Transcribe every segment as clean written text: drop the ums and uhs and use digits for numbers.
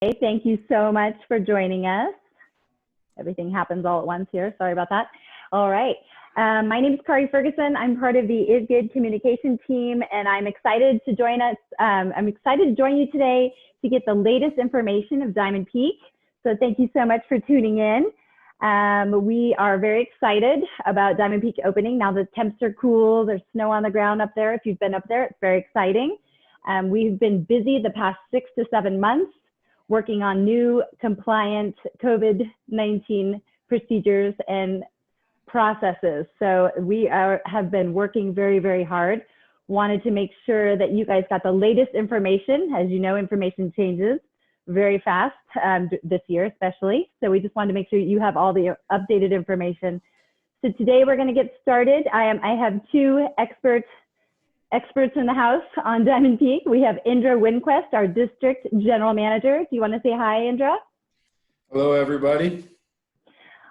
Thank you so much for joining us. Everything happens all at once here. Sorry about that. All right. My name is Kari Ferguson. I'm part of the IVGID communication team, and I'm excited to join us. I'm excited to join you today to get the latest information of Diamond Peak. So thank you so much for tuning in. We are very excited about Diamond Peak opening. Now the temps are cool. There's snow on the ground up there. If you've been up there, it's very exciting. We've been busy the past 6 to 7 months working on new compliant COVID-19 procedures and processes. So we have been working very, very hard. Wanted to make sure that you guys got the latest information. As you know, information changes very fast this year, especially. So we just wanted to make sure you have all the updated information. So today we're going to get started. I have two experts in the house on Diamond Peak. We have Indra Winquest, our district general manager. Do you want to say hi, Indra? Hello, everybody.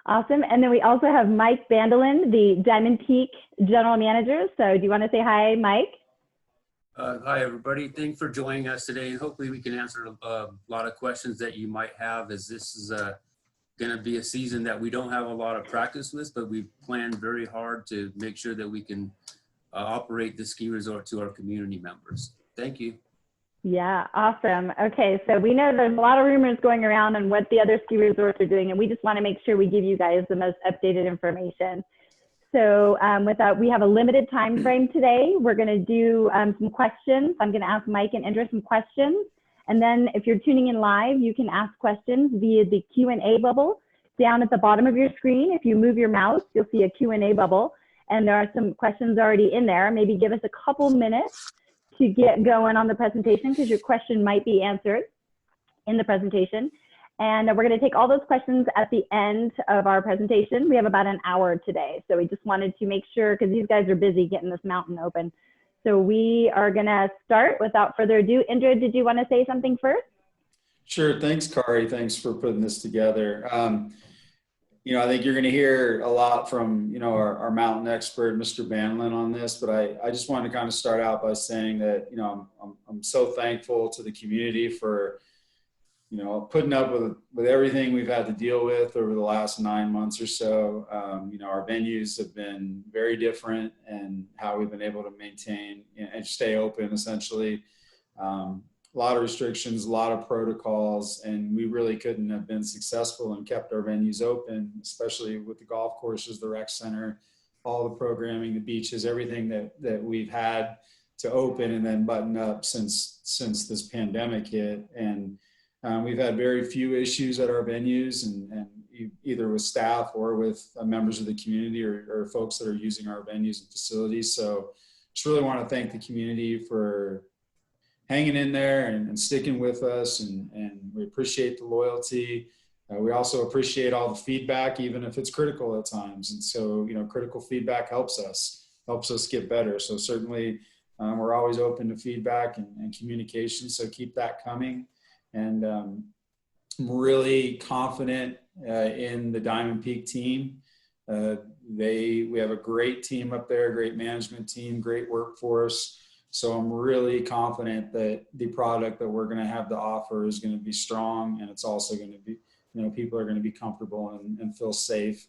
Awesome. And then we also have Mike Bandelin, the Diamond Peak general manager. So do you want to say hi, Mike? Hi, everybody. Thanks for joining us today. And hopefully we can answer a lot of questions that you might have, as this is going to be a season that we don't have a lot of practice with, but we've planned very hard to make sure that we can operate the ski resort to our community members. Thank you. Yeah, awesome. Okay, so we know there's a lot of rumors going around on what the other ski resorts are doing, and we just want to make sure we give you guys the most updated information. So with that, we have a limited time frame today. We're going to do some questions. I'm going to ask Mike and Indra some questions. And then if you're tuning in live, you can ask questions via the Q&A bubble down at the bottom of your screen. If you move your mouse, you'll see a Q&A bubble. And there are some questions already in there. Maybe give us a couple minutes to get going on the presentation, because your question might be answered in the presentation. And we're going to take all those questions at the end of our presentation. We have about an hour today. So we just wanted to make sure, because these guys are busy getting this mountain open. So we are going to start without further ado. Indra, did you want to say something first? Sure. Thanks, Kari. Thanks for putting this together. You know, I think you're going to hear a lot from, you know, our mountain expert, Mr. Bandelin, on this, but I just wanted to kind of start out by saying that, you know, I'm so thankful to the community for, you know, putting up with everything we've had to deal with over the last 9 months or so. You know, our venues have been very different, and how we've been able to maintain and stay open, essentially. A lot of restrictions, a lot of protocols, and we really couldn't have been successful and kept our venues open, especially with the golf courses, the rec center, all the programming, the beaches, everything that we've had to open and then button up since this pandemic hit. And we've had very few issues at our venues, and either with staff or with members of the community or folks that are using our venues and facilities. So just really want to thank the community for hanging in there and sticking with us, and we appreciate the loyalty. We also appreciate all the feedback, even if it's critical at times. And so, you know, critical feedback helps us get better. So certainly we're always open to feedback and communication, so keep that coming. And I'm really confident in the Diamond Peak team. We have a great team up there, great management team, great workforce. So I'm really confident that the product that we're going to have to offer is going to be strong, and it's also going to be, you know, people are going to be comfortable and feel safe.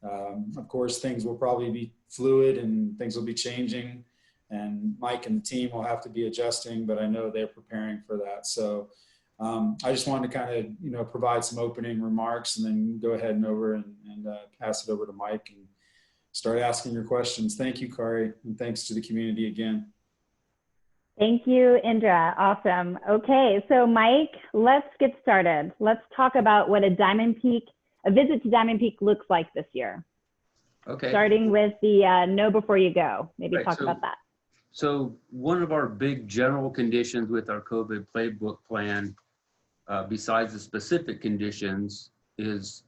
Of course, things will probably be fluid and things will be changing, and Mike and the team will have to be adjusting, but I know they're preparing for that. So I just wanted to kind of, you know, provide some opening remarks, and then go ahead and pass it over to Mike and start asking your questions. Thank you, Kari, and thanks to the community again. Thank you, Indra. Awesome. Okay, so Mike, let's get started. Let's talk about what a visit to Diamond Peak looks like this year. Okay. Starting with the know before you go. Maybe talk about that. So one of our big general conditions with our COVID playbook plan, besides the specific conditions, is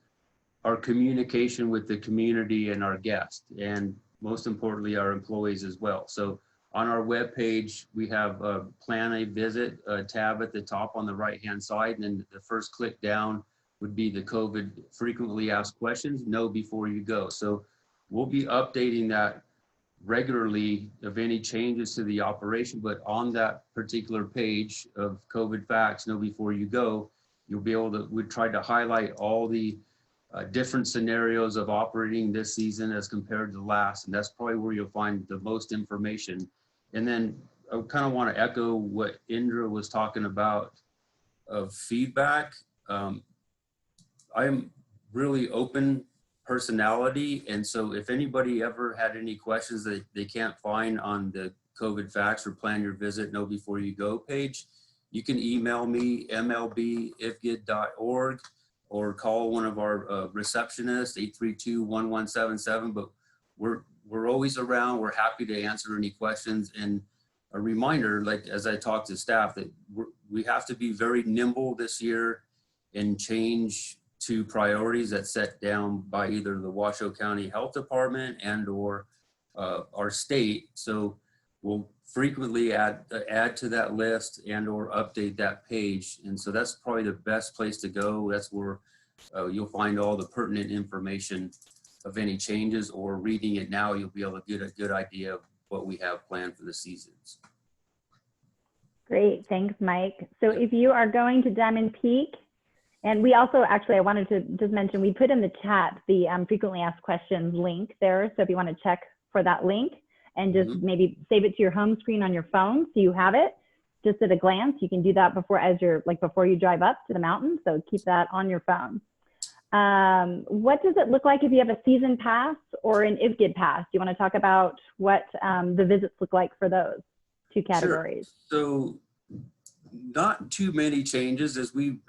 our communication with the community and our guests, and most importantly, our employees as well. So on our webpage, we have a plan a visit tab at the top on the right-hand side, and then the first click down would be the COVID frequently asked questions, know before you go. So we'll be updating that regularly of any changes to the operation, but on that particular page of COVID facts, know before you go, You'll be able to, we tried to highlight all the different scenarios of operating this season as compared to last, and that's probably where you'll find the most information. And then I kind of want to echo what Indra was talking about of feedback. I'm really open personality, and so if anybody ever had any questions that they can't find on the COVID facts or plan your visit, know before you go page, you can email me, mlb@ivgid.org, or call one of our receptionists, 832-1177. But we're always around. We're happy to answer any questions. And a reminder, like as I talk to staff, that we have to be very nimble this year and change to priorities that's set down by either the Washoe County Health Department and or our state. So we'll frequently add to that list and or update that page. And so that's probably the best place to go. That's where you'll find all the pertinent information of any changes, or reading it now, you'll be able to get a good idea of what we have planned for the seasons. Great, thanks, Mike. So if you are going to Diamond Peak, and we also, actually, I wanted to just mention, we put in the chat the frequently asked questions link there. So if you want to check for that link and just maybe save it to your home screen on your phone so you have it just at a glance. You can do that before, as you're before you drive up to the mountain. So keep that on your phone. What does it look like if you have a season pass or an IVGID pass? Do you want to talk about what the visits look like for those two categories? Sure. So not too many changes, as we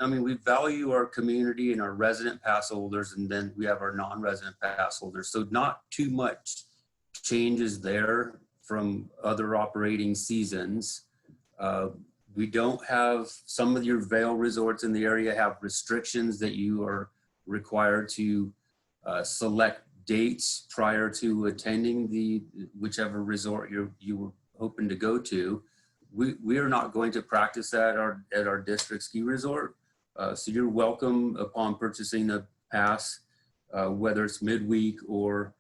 value our community and our resident pass holders, and then we have our non-resident pass holders. So not too much changes there from other operating seasons. We don't have, some of your Vail resorts in the area have restrictions that you are required to select dates prior to attending the whichever resort you were hoping to go to. We are not going to practice that at our district ski resort. So you're welcome upon purchasing the pass, whether it's midweek or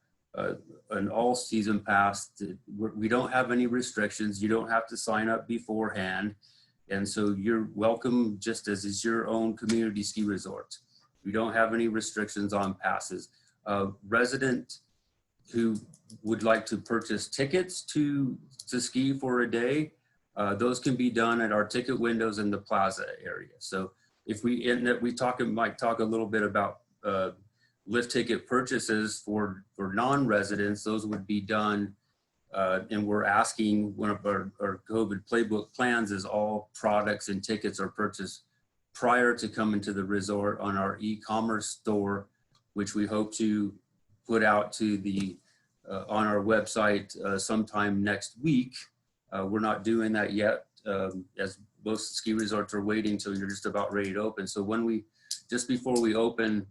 an all season pass. We don't have any restrictions. You don't have to sign up beforehand. And so you're welcome just as is your own community ski resort. We don't have any restrictions on passes. Resident who would like to purchase tickets to ski for a day, those can be done at our ticket windows in the plaza area. So if we might talk a little bit about lift ticket purchases for non-residents, those would be done, and we're asking, one of our COVID playbook plans is all products and tickets are purchased prior to coming to the resort on our e-commerce store, which we hope to put out to the on our website sometime next week. We're not doing that yet, as most ski resorts are waiting till you're just about ready to open. So when just before we open,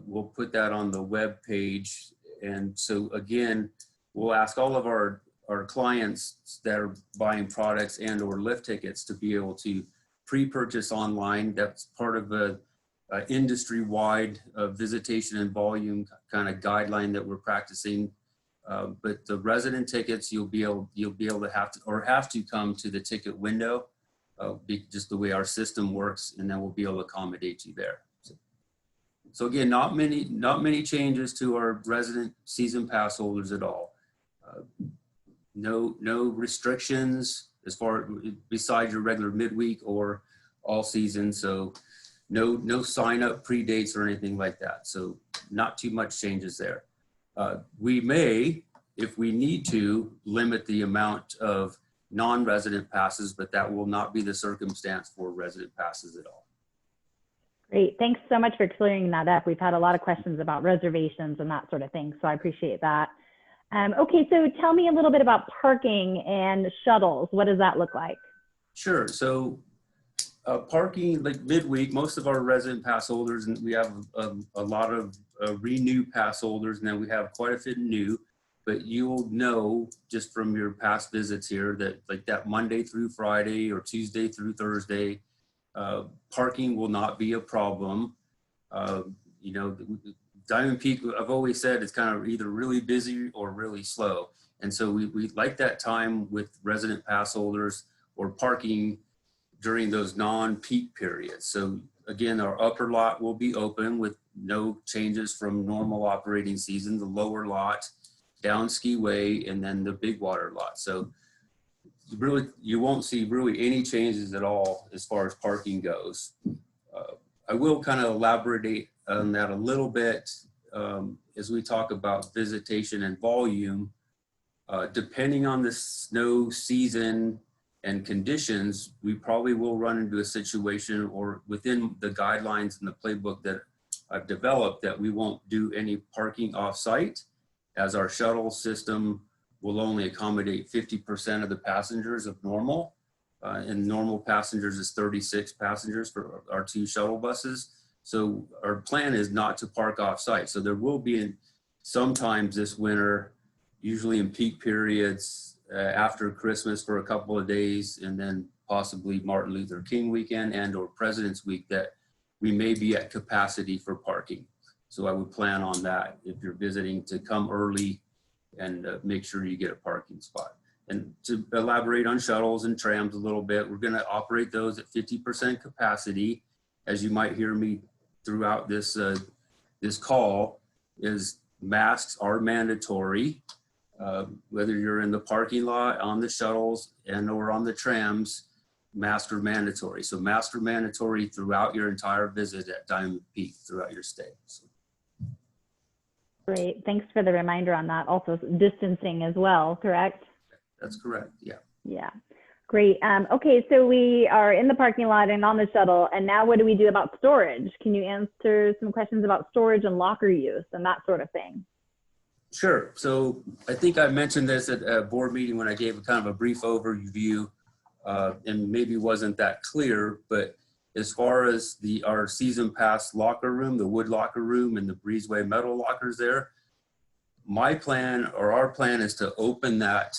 we'll put that on the web page. And so again, we'll ask all of our clients that are buying products and or lift tickets to be able to pre-purchase online. That's part of a industry-wide visitation and volume kind of guideline that we're practicing. But the resident tickets, you'll be able to have to come to the ticket window, just the way our system works, and then we'll be able to accommodate you there. So again, not many changes to our resident season pass holders at all. No restrictions as far besides your regular midweek or all season. So no sign up pre-dates or anything like that. So not too much changes there. We may, if we need to, limit the amount of non-resident passes, but that will not be the circumstance for resident passes at all. Great, thanks so much for clearing that up. We've had a lot of questions about reservations and that sort of thing, so I appreciate that. Okay, so tell me a little bit about parking and shuttles. What does that look like? Sure, so parking, like midweek, most of our resident pass holders, and we have a lot of renew pass holders, and then we have quite a bit new, but you'll know just from your past visits here that like that Monday through Friday or Tuesday through Thursday, parking will not be a problem. You know, Diamond Peak, I've always said, it's kind of either really busy or really slow. And so we like that time with resident pass holders or parking during those non-peak periods. So again, our upper lot will be open with no changes from normal operating season, the lower lot, down skiway, and then the big water lot. So really, you won't see really any changes at all as far as parking goes. I will kind of elaborate on that a little bit as we talk about visitation and volume. Depending on the snow season and conditions, we probably will run into a situation, or within the guidelines and the playbook that I've developed, that we won't do any parking off-site, as our shuttle system will only accommodate 50% of the passengers of normal. And normal passengers is 36 passengers for our 2 shuttle buses. So our plan is not to park off-site. So there will be sometimes this winter, usually in peak periods after Christmas for a couple of days, and then possibly Martin Luther King weekend and or President's Week, that we may be at capacity for parking. So I would plan on that if you're visiting, to come early and make sure you get a parking spot. And to elaborate on shuttles and trams a little bit, we're going to operate those at 50% capacity. As you might hear me throughout this this call, is masks are mandatory. Whether you're in the parking lot, on the shuttles, and or on the trams, masks are mandatory. So masks are mandatory throughout your entire visit at Diamond Peak, throughout your stay. So. Great. Thanks for the reminder on that. Also distancing as well, correct? That's correct. Yeah. Yeah. Great. Okay, so we are in the parking lot and on the shuttle, and now what do we do about storage? Can you answer some questions about storage and locker use and that sort of thing? Sure. So I think I mentioned this at a board meeting when I gave a kind of a brief overview, and maybe wasn't that clear, but as far as our season pass locker room, the wood locker room and the breezeway metal lockers there, my plan, or our plan, is to open that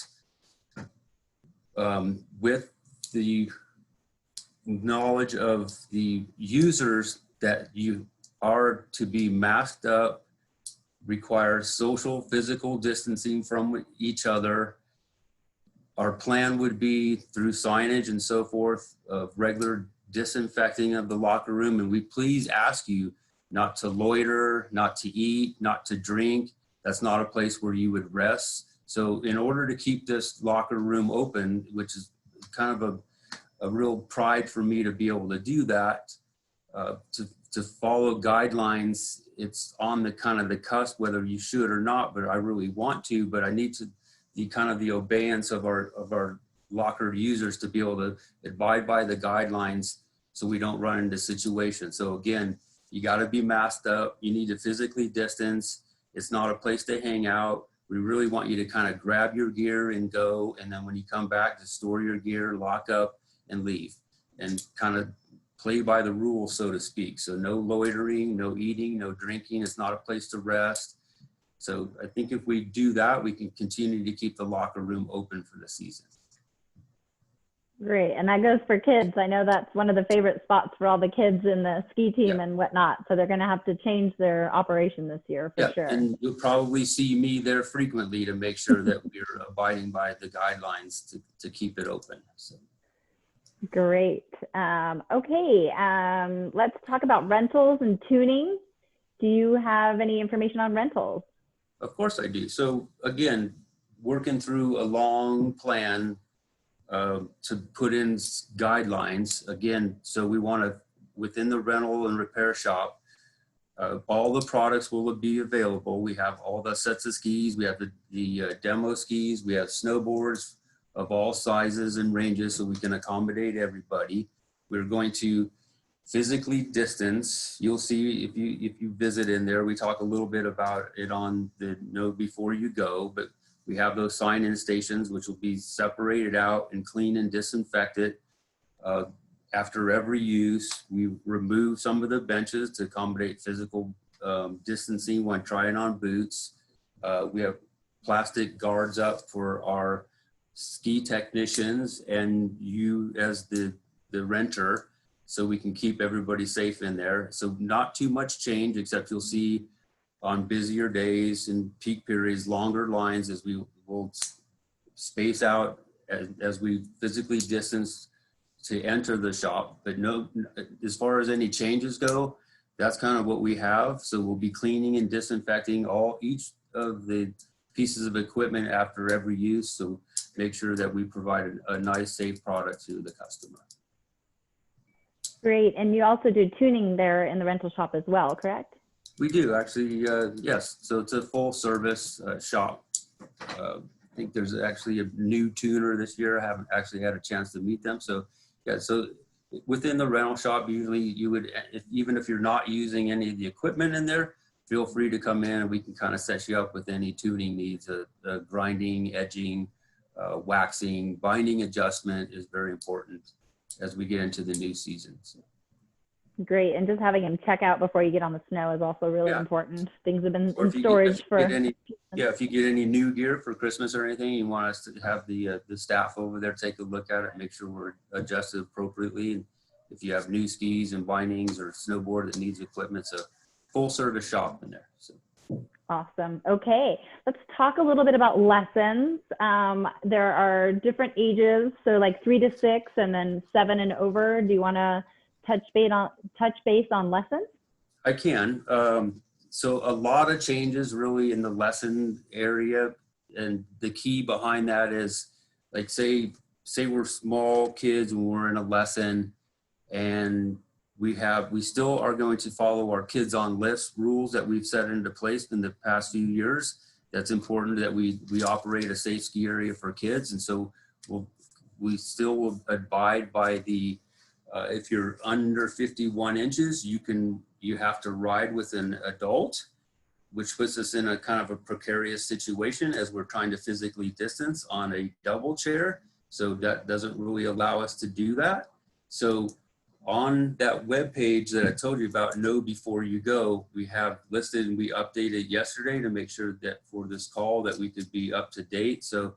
with the knowledge of the users that you are to be masked up, require social physical distancing from each other. Our plan would be through signage and so forth of regular disinfecting of the locker room, and we please ask you not to loiter, not to eat, not to drink. That's not a place where you would rest. So in order to keep this locker room open, which is kind of a real pride for me to be able to do that, to follow guidelines, it's on the kind of the cusp whether you should or not, but I really want to, but I need to the kind of the obeyance of our locker users to be able to abide by the guidelines so we don't run into situations. So again, you got to be masked up. You need to physically distance. It's not a place to hang out. We really want you to kind of grab your gear and go. And then when you come back, to store your gear, lock up and leave, and kind of play by the rules, so to speak. So no loitering, no eating, no drinking. It's not a place to rest. So I think if we do that, we can continue to keep the locker room open for the season. Great, and that goes for kids. I know that's one of the favorite spots for all the kids in the ski team and whatnot. So they're gonna have to change their operation this year for sure. And you'll probably see me there frequently to make sure that we're abiding by the guidelines to keep it open. So. Great. Okay, let's talk about rentals and tuning. Do you have any information on rentals? Of course I do. So again, working through a long plan to put in guidelines. Again, so we want to, within the rental and repair shop, all the products will be available. We have all the sets of skis. We have the demo skis. We have snowboards of all sizes and ranges so we can accommodate everybody. We're going to physically distance. You'll see if you visit in there, we talk a little bit about it on the Know Before You Go, but we have those sign-in stations which will be separated out and clean and disinfected. After every use, we remove some of the benches to accommodate physical distancing when trying on boots. We have plastic guards up for our ski technicians and you as the renter, so we can keep everybody safe in there. So not too much change, except you'll see on busier days and peak periods, longer lines as we will space out as we physically distance to enter the shop, but no, as far as any changes go, that's kind of what we have. So we'll be cleaning and disinfecting each of the pieces of equipment after every use. So make sure that we provide a nice, safe product to the customer. Great. And you also do tuning there in the rental shop as well, correct? We do actually, yes. So it's a full service shop. I think there's actually a new tuner this year. I haven't actually had a chance to meet them. So yeah, so within the rental shop, usually you would, even if you're not using any of the equipment in there, feel free to come in and we can kind of set you up with any tuning needs. Grinding, edging, waxing, binding adjustment is very important as we get into the new season. So. Great. And just having him check out before you get on the snow is also really important. Things have been Or in storage for. If you get any new gear for Christmas or anything, you want us to have the staff over there take a look at it, make sure we're adjusted appropriately. And if you have new skis and bindings or snowboard that needs equipment, it's a full service shop in there. So. Awesome. Okay, let's talk a little bit about lessons. There are different ages, so like 3 to 6 and then 7 and over. Do you want to touch base on lessons? I can. So a lot of changes really in the lesson area, and the key behind that is like say we're small kids and we're in a lesson, and we still are going to follow our kids on list rules that we've set into place in the past few years. That's important that we operate a safe ski area for kids, and so we still will abide by the if you're under 51 inches, you have to ride with an adult, which puts us in a kind of a precarious situation as we're trying to physically distance on a double chair. So that doesn't really allow us to do that. So on that web page that I told you about, Know Before You Go, we have listed, and we updated yesterday to make sure that for this call that we could be up to date. So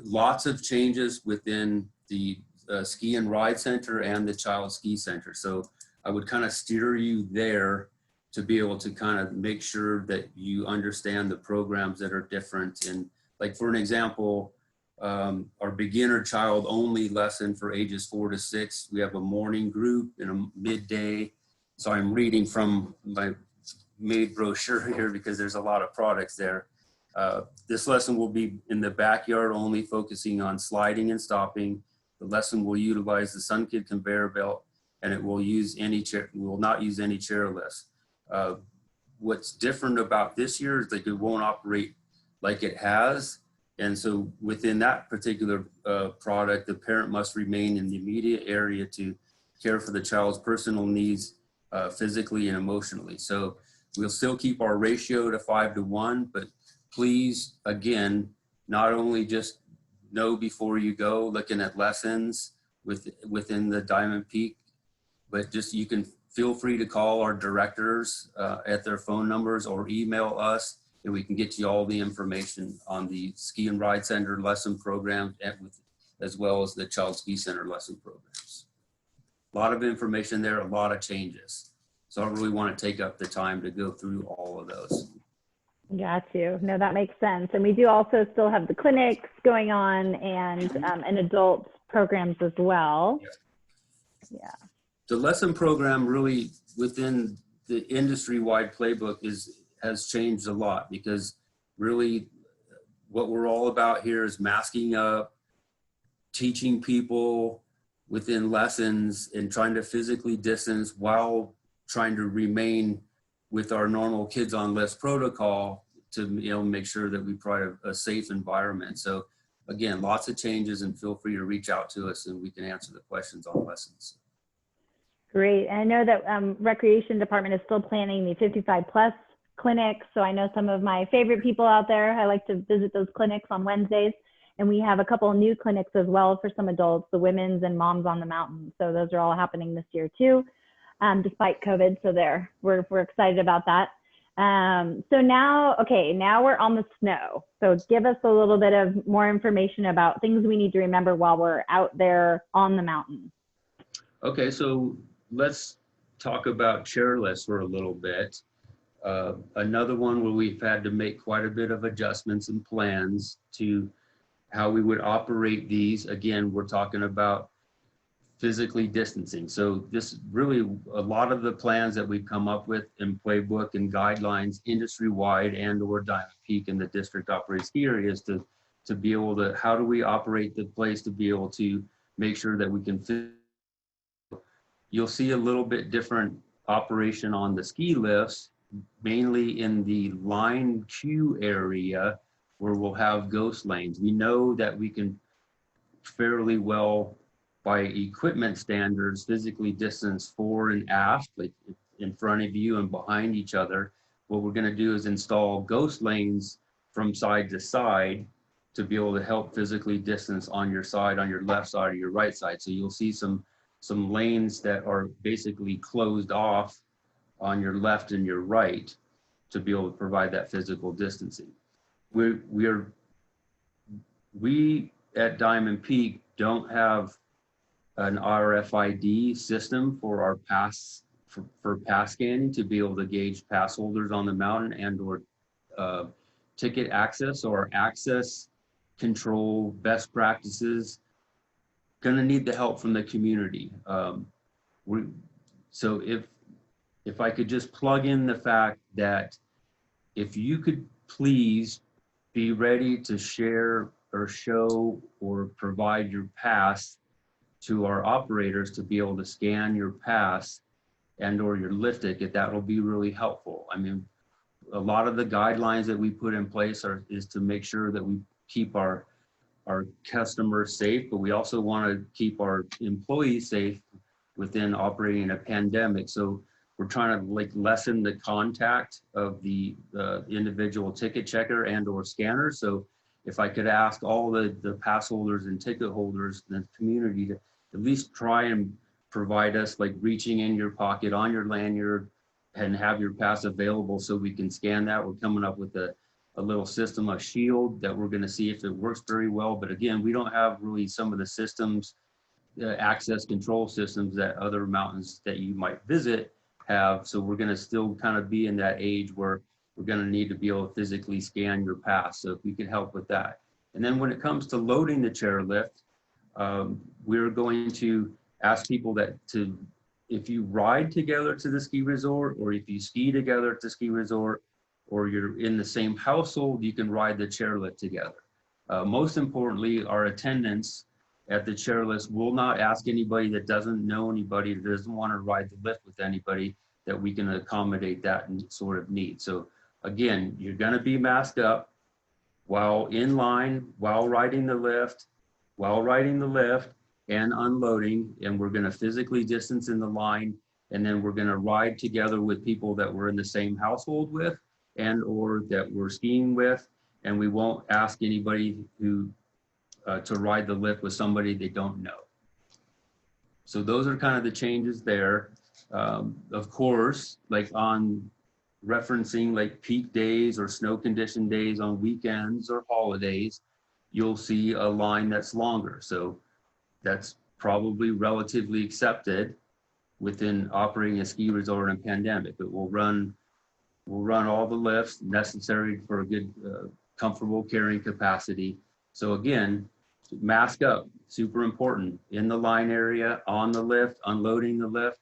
lots of changes within the ski and ride center and the child ski center. So I would kind of steer you there to be able to kind of make sure that you understand the programs that are different. And like, for an example, our beginner child only lesson for ages 4 to 6, we have a morning group and a midday. So I'm reading from my made brochure here because there's a lot of products there. This lesson will be in the backyard only, focusing on sliding and stopping. The lesson will utilize the Sunkid conveyor belt, and it will not use any chairlifts. What's different about this year is that it won't operate like it has. And so within that particular product, the parent must remain in the immediate area to care for the child's personal needs physically and emotionally. So we'll still keep our ratio to 5 to 1, but please, again, not only just know before you go, looking at lessons within the Diamond Peak, but just you can feel free to call our directors at their phone numbers or email us, and we can get you all the information on the Ski and Ride Center lesson programs, as well as the Child Ski Center lesson programs. A lot of information there, a lot of changes. So I don't really want to take up the time to go through all of those. Got you. No, that makes sense. And we do also still have the clinics going on and adult programs as well. Yeah. The lesson program really within the industry-wide playbook has changed a lot, because really what we're all about here is masking up, teaching people within lessons and trying to physically distance while trying to remain with our normal kids on list protocol to make sure that we provide a safe environment. So again, lots of changes, and feel free to reach out to us and we can answer the questions on lessons. Great. And I know that Recreation Department is still planning the 55 plus clinics. So I know some of my favorite people out there, I like to visit those clinics on Wednesdays. And we have a couple of new clinics as well for some adults, the Women's and Moms on the Mountain. So those are all happening this year too. Despite COVID, so we're excited about that. So now we're on the snow. So give us a little bit of more information about things we need to remember while we're out there on the mountain. Okay, so let's talk about chairlifts for a little bit. Another one where we've had to make quite a bit of adjustments and plans to how we would operate these. Again, we're talking about physically distancing. So this really, a lot of the plans that we've come up with in playbook and guidelines industry-wide and or Diamond Peak and the district operated ski area is to be able to, how do we operate the place to be able to make sure that we can fit. You'll see a little bit different operation on the ski lifts, mainly in the line queue area where we'll have ghost lanes. We know that we can fairly well, by equipment standards, physically distance fore and aft, like in front of you and behind each other. What we're going to do is install ghost lanes from side to side to be able to help physically distance on your side, on your left side or your right side. So you'll see some lanes that are basically closed off on your left and your right to be able to provide that physical distancing. We at Diamond Peak don't have an RFID system for our pass, for pass scanning to be able to gauge pass holders on the mountain and or ticket access or access control best practices. Gonna need the help from the community. So if I could just plug in the fact that if you could please be ready to share or show or provide your pass to our operators to be able to scan your pass and or your lift ticket, that will be really helpful. I mean, a lot of the guidelines that we put in place is to make sure that we keep our customers safe, but we also want to keep our employees safe within operating in a pandemic. So we're trying to like lessen the contact of the individual ticket checker and or scanner. So if I could ask all the pass holders and ticket holders in the community to at least try and provide us like reaching in your pocket on your lanyard and have your pass available so we can scan that. We're coming up with a little system, a shield that we're going to see if it works very well. But again, we don't have really some of the systems, access control systems that other mountains that you might visit have. So we're going to still kind of be in that age where we're going to need to be able to physically scan your pass. So if we can help with that. And then when it comes to loading the chairlift, we're going to ask people if you ride together to the ski resort, or if you ski together at the ski resort, or you're in the same household, you can ride the chairlift together. Most importantly, our attendants at the chairlift will not ask anybody that doesn't know anybody, that doesn't want to ride the lift with anybody, that we can accommodate that sort of need. So again, you're going to be masked up while in line, while riding the lift, and unloading, and we're going to physically distance in the line, and then we're going to ride together with people that we're in the same household with and or that we're skiing with, and we won't ask anybody to ride the lift with somebody they don't know. So those are kind of the changes there. Of course, like on referencing like peak days or snow condition days on weekends or holidays, you'll see a line that's longer. So that's probably relatively accepted within operating a ski resort in a pandemic. But we'll run all the lifts necessary for a good, comfortable carrying capacity. So again, mask up, super important, in the line area, on the lift, unloading the lift,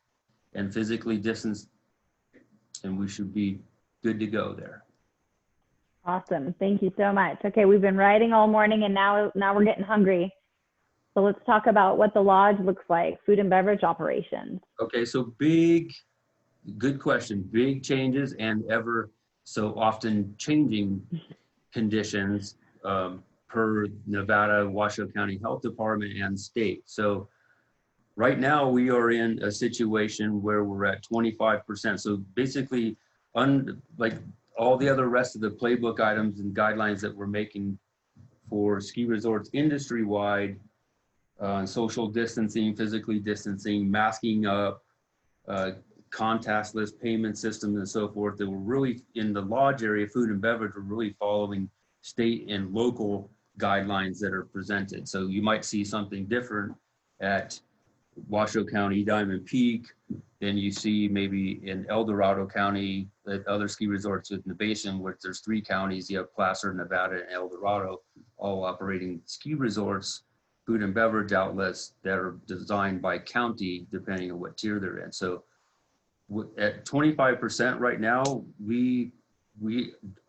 and physically distance, and we should be good to go there. Awesome. Thank you so much. Okay, we've been riding all morning and now we're getting hungry. So let's talk about what the lodge looks like, food and beverage operations. Okay, so good question. Big changes and ever so often changing conditions per Nevada, Washoe County Health Department and state. So right now we are in a situation where we're at 25%. So basically, like all the other rest of the playbook items and guidelines that we're making for ski resorts industry-wide, social distancing, physically distancing, masking up, contactless payment systems and so forth, that we're really in the lodge area, food and beverage, we're really following state and local guidelines that are presented. So you might see something different at Washoe County, Diamond Peak, than you see maybe in El Dorado County, at other ski resorts in the basin, where there's 3 counties, you have Placer, Nevada, and El Dorado, all operating ski resorts. food and beverage outlets that are designed by county, depending on what tier they're in. So at 25% right now, we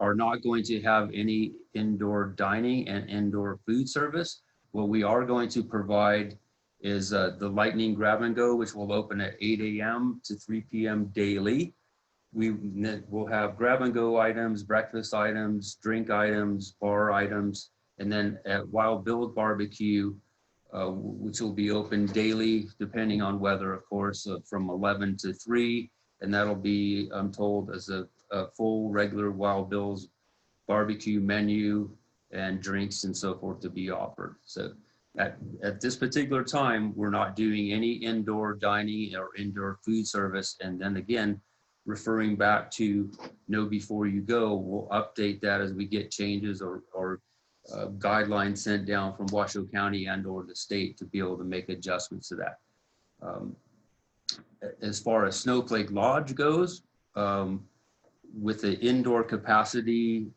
are not going to have any indoor dining and indoor food service. What we are going to provide is the Lightning Grab and Go, which will open at 8 a.m. to 3 p.m. daily. We will have grab and go items, breakfast items, drink items, bar items, and then at Wild Bill's Barbecue, which will be open daily, depending on weather, of course, from 11 to 3. And that'll be, I'm told, as a full regular Wild Bill's barbecue menu and drinks and so forth to be offered. So at this particular time, we're not doing any indoor dining or indoor food service. And then again, referring back to know before you go, we'll update that as we get changes or guidelines sent down from Washoe County and or the state to be able to make adjustments to that. As far as Snowflake Lodge goes, with the indoor capacity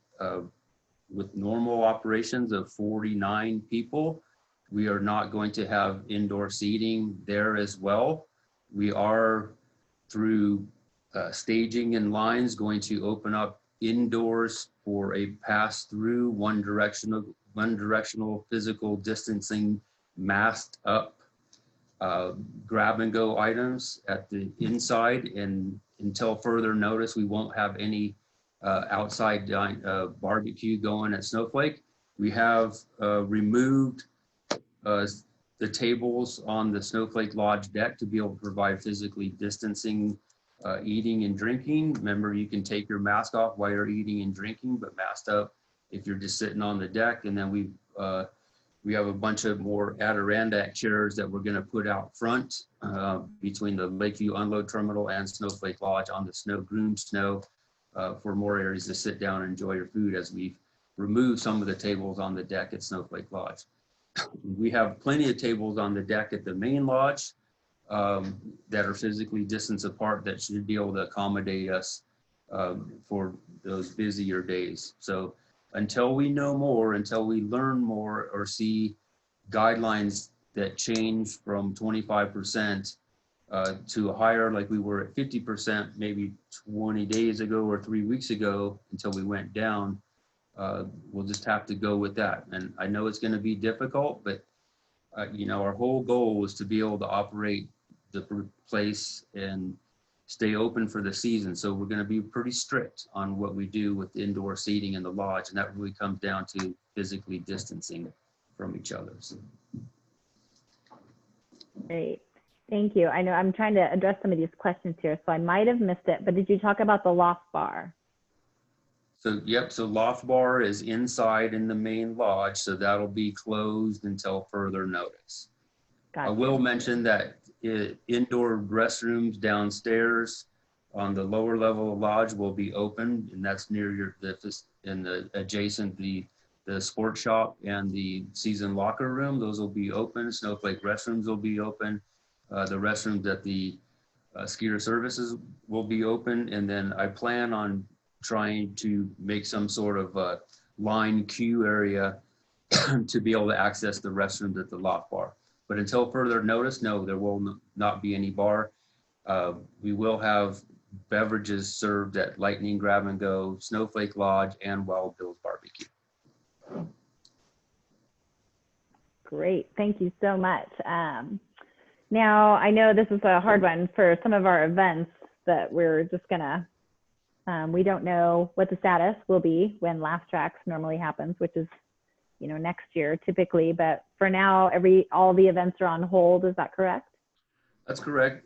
with normal operations of 49 people, we are not going to have indoor seating there as well. We are, through staging and lines, going to open up indoors for a pass-through, one directional physical distancing, masked up grab and go items at the inside, and until further notice, we won't have any outside barbecue going at Snowflake. We have removed the tables on the Snowflake Lodge deck to be able to provide physically distancing eating and drinking. Remember, you can take your mask off while you're eating and drinking, but masked up if you're just sitting on the deck. And then we have a bunch of more Adirondack chairs that we're going to put out front between the Lakeview Unload Terminal and Snowflake Lodge on the snow, groomed snow, for more areas to sit down and enjoy your food, as we've removed some of the tables on the deck at Snowflake Lodge. We have plenty of tables on the deck at the main lodge that are physically distanced apart that should be able to accommodate us for those busier days. So until we know more, until we learn more or see guidelines that change from 25% to a higher, like we were at 50% maybe 20 days ago or 3 weeks ago, until we went down, we'll just have to go with that. And I know it's going to be difficult, but you know, our whole goal was to be able to operate the place and stay open for the season. So we're going to be pretty strict on what we do with indoor seating in the lodge, and that really comes down to physically distancing from each other. So. Great, thank you. I know I'm trying to address some of these questions here, so I might have missed it, but did you talk about the loft bar? So, yep, so loft bar is inside in the main lodge, so that'll be closed until further notice. Gotcha. I will mention that indoor restrooms downstairs on the lower level of lodge will be open, and that's near adjacent the sports shop and the season locker room. Those will be open. Snowflake restrooms will be open. The restrooms at the skier services will be open, and then I plan on trying to make some sort of line queue area to be able to access the restrooms at the loft bar. But until further notice, no, there will not be any bar. We will have beverages served at Lightning Grab and Go, Snowflake Lodge, and Wild Bill's Barbecue. Great, thank you so much. Now, I know this is a hard one for some of our events that we're just gonna, we don't know what the status will be when Laugh Tracks normally happens, which is, you know, next year typically, but for now, all the events are on hold. Is that correct? That's correct.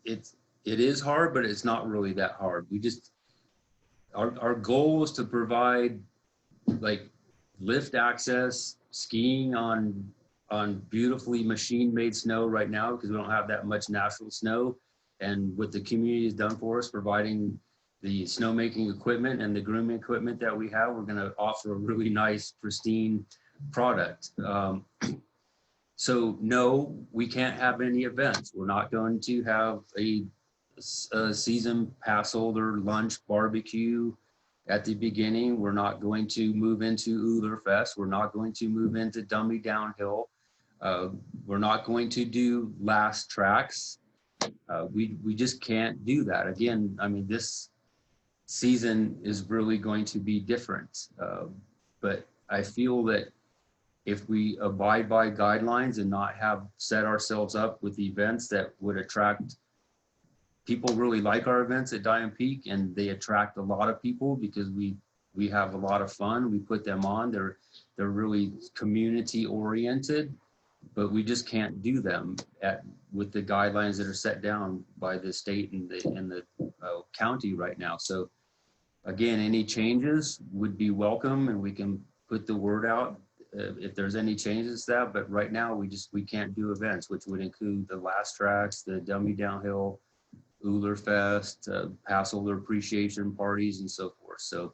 It is hard, but it's not really that hard. We just, our goal is to provide like lift access, skiing on beautifully machine-made snow right now, because we don't have that much natural snow. And what the community has done for us, providing the snowmaking equipment and the grooming equipment that we have, we're going to offer a really nice, pristine product. So no, we can't have any events. We're not going to have a season pass holder lunch barbecue. at the beginning. We're not going to move into Uller-Fest. We're not going to move into Dummy Downhill. We're not going to do last tracks. We just can't do that. Again, I mean, this season is really going to be different. But I feel that if we abide by guidelines and not have set ourselves up with events that would attract people, really like our events at Diamond Peak, and they attract a lot of people because we have a lot of fun. We put them on. They're really community oriented, but we just can't do them with the guidelines that are set down by the state and the county right now. So again, any changes would be welcome, and we can put the word out if there's any changes to that. But right now, we can't do events, which would include the last tracks, the Dummy Downhill, Uller-Fest, Passover appreciation parties, and so forth. So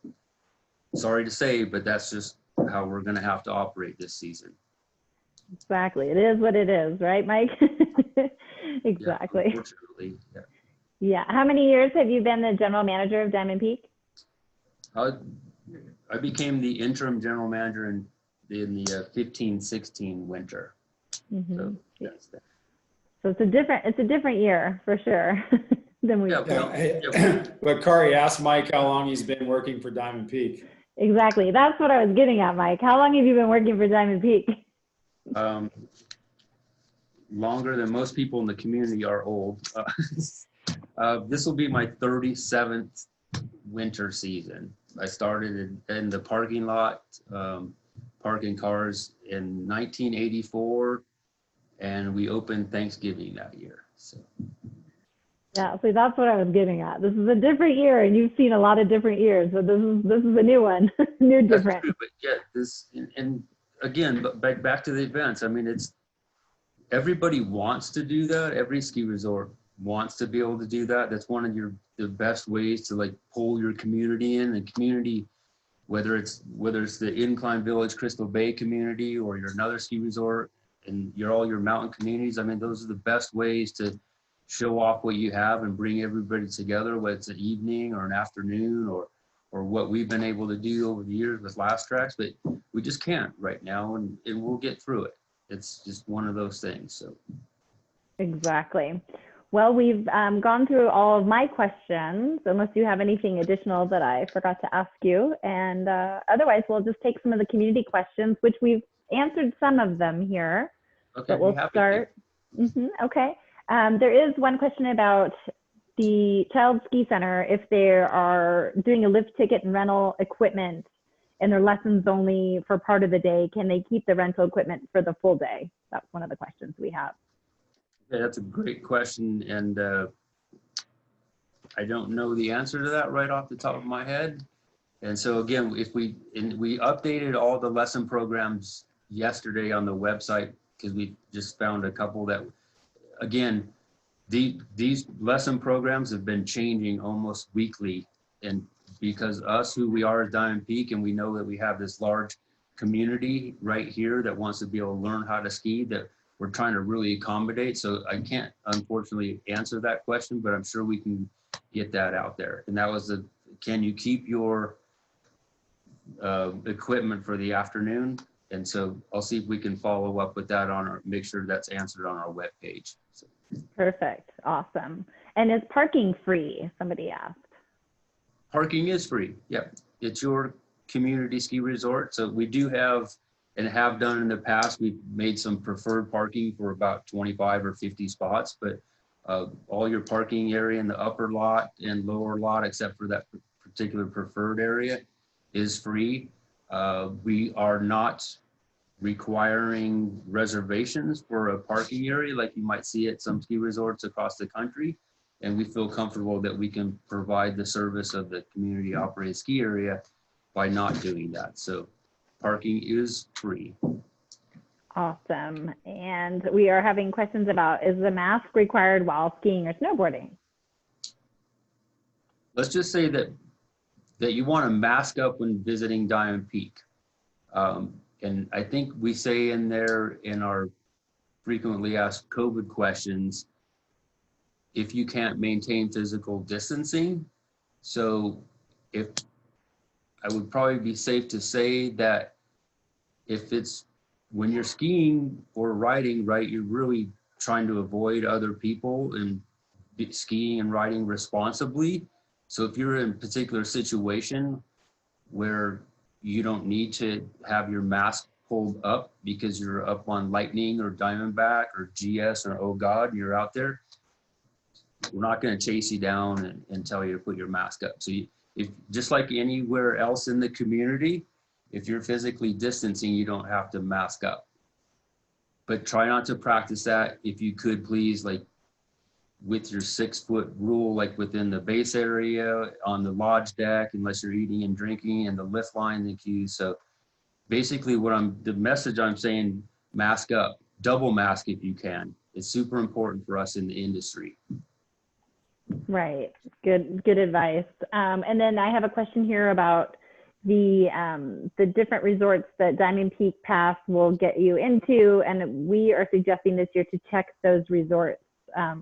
sorry to say, but that's just how we're going to have to operate this season. Exactly. It is what it is, right, Mike? Exactly. Yeah, unfortunately, yeah. Yeah. How many years have you been the general manager of Diamond Peak? I became the interim general manager in the 15-16 winter. Mm-hmm. So that's that. So it's a different year for sure than we. Yeah, but Kari, asked Mike how long he's been working for Diamond Peak. Exactly. That's what I was getting at, Mike. How long have you been working for Diamond Peak? Longer than most people in the community are old. This will be my 37th winter season. I started in the parking lot, parking cars in 1984, and we opened Thanksgiving that year. So. Yeah, so that's what I was getting at. This is a different year, and you've seen a lot of different years, so this is a new one, new different. That's true, but yeah, this and again, but back to the events. I mean, everybody wants to do that. Every ski resort wants to be able to do that. That's one of the best ways to like pull your community in. And community, whether it's the Incline Village, Crystal Bay community, or you're another ski resort and you're all your mountain communities. I mean, those are the best ways to show off what you have and bring everybody together, whether it's an evening or an afternoon or what we've been able to do over the years with last tracks, but we just can't right now, and we'll get through it. It's just one of those things. So exactly. Well, we've gone through all of my questions, unless you have anything additional that I forgot to ask you. And otherwise, we'll just take some of the community questions, which we've answered some of them here. Okay, but we'll start. Okay. There is one question about the Child Ski Center. If they are doing a lift ticket and rental equipment and their lessons only for part of the day, can they keep the rental equipment for the full day? That's one of the questions we have. Yeah, that's a great question, and I don't know the answer to that right off the top of my head. And so again, we updated all the lesson programs yesterday on the website because we just found a couple that, again, these lesson programs have been changing almost weekly, and because who we are at Diamond Peak, and we know that we have this large community right here that wants to be able to learn how to ski, that we're trying to really accommodate. So I can't unfortunately answer that question, but I'm sure we can get that out there. And that was can you keep your equipment for the afternoon? And so I'll see if we can follow up with that make sure that's answered on our webpage. So. Perfect. Awesome. And is parking free? Somebody asked. Parking is free. Yep. It's your community ski resort. So we do have, and have done in the past, we've made some preferred parking for about 25 or 50 spots, but all your parking area in the upper lot and lower lot, except for that particular preferred area, is free. We are not requiring reservations for a parking area like you might see at some ski resorts across the country. And we feel comfortable that we can provide the service of the community operated ski area by not doing that. So parking is free. Awesome. And we are having questions about, is the mask required while skiing or snowboarding? Let's just say that you want to mask up when visiting Diamond Peak. And I think we say in there in our frequently asked COVID questions, if you can't maintain physical distancing. So if I would probably be safe to say that if it's when you're skiing or riding, right, you're really trying to avoid other people and skiing and riding responsibly. So if you're in a particular situation where you don't need to have your mask pulled up because you're up on Lightning or Diamondback or GS or Oh God, you're out there, we're not going to chase you down and tell you to put your mask up. So if just like anywhere else in the community, if you're physically distancing, you don't have to mask up. But try not to practice that. If you could, please, like with your 6-foot rule, like within the base area, on the lodge deck, unless you're eating and drinking, and the lift line, the queues. So basically the message I'm saying, mask up, double mask if you can. It's super important for us in the industry. Right. Good advice. And then I have a question here about the different resorts that Diamond Peak Pass will get you into, and we are suggesting this year to check those resorts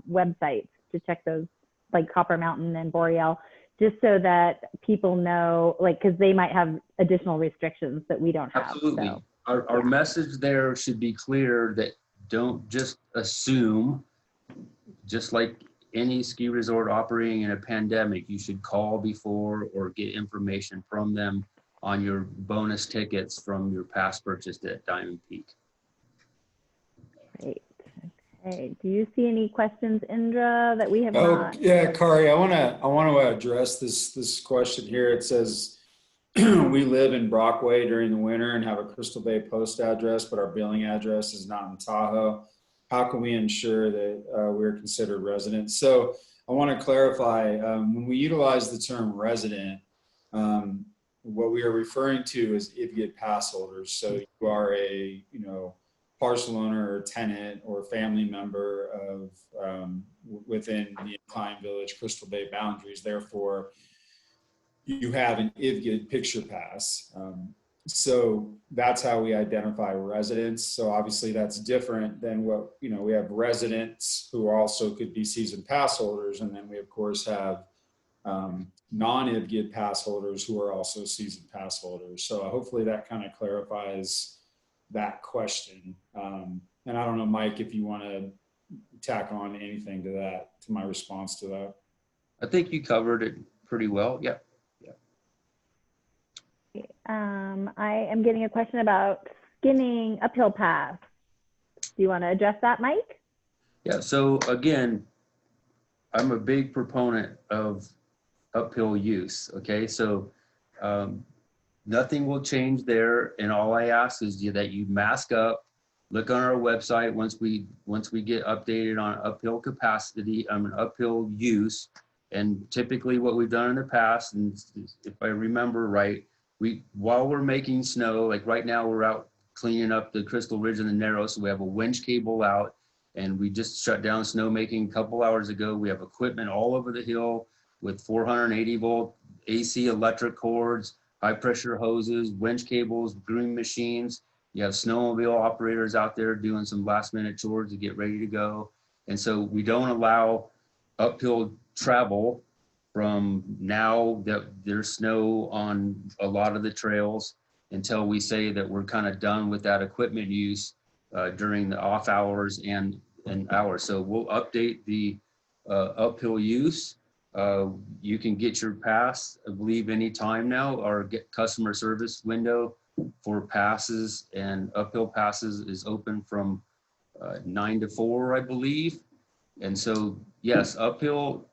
websites, to check those like Copper Mountain and Boreal, just so that people know, like, because they might have additional restrictions that we don't have. Absolutely. So, Our message there should be clear that don't just assume, just like any ski resort operating in a pandemic, you should call before or get information from them on your bonus tickets from your pass purchased at Diamond Peak. great. Okay. Do you see any questions, Indra, that we have not? Yeah, Kari, I want to address this question here. It says we live in Brockway during the winter and have a Crystal Bay post address, but our billing address is not in Tahoe. How can we ensure that we're considered residents? So I want to clarify, when we utilize the term resident, what we are referring to is IVGID pass holders. So you are a, parcel owner or tenant or family member of within the Incline Village Crystal Bay boundaries. Therefore, you have an IVGID picture pass. So that's how we identify residents. So obviously that's different than what, we have residents who also could be season pass holders. And then we of course have non-IVGID pass holders who are also season pass holders. So hopefully that kind of clarifies that question. And I don't know, Mike, if you want to tack on anything to that, to my response to that. I think you covered it pretty well. Yeah. I am getting a question about skinning uphill pass. Do you want to address that, Mike? Yeah, so again, I'm a big proponent of uphill use, okay? So nothing will change there, and all I ask is that you mask up, look on our website once we get updated on uphill capacity, uphill use, and typically what we've done in the past, and if I remember right, while we're making snow, like right now we're out cleaning up the Crystal Ridge and the Narrows, so we have a winch cable out, and we just shut down snowmaking a couple hours ago. We have equipment all over the hill with 480 volt AC electric cords, high pressure hoses, winch cables, brewing machines. You have snowmobile operators out there doing some last minute chores to get ready to go. And so we don't allow uphill travel from now that there's snow on a lot of the trails until we say that we're kind of done with that equipment use during the off hours and hours. So we'll update the uphill use. You can get your pass, I believe, anytime now. Our customer service window for passes and uphill passes is open from 9 to 4, I believe. And so, yes, uphill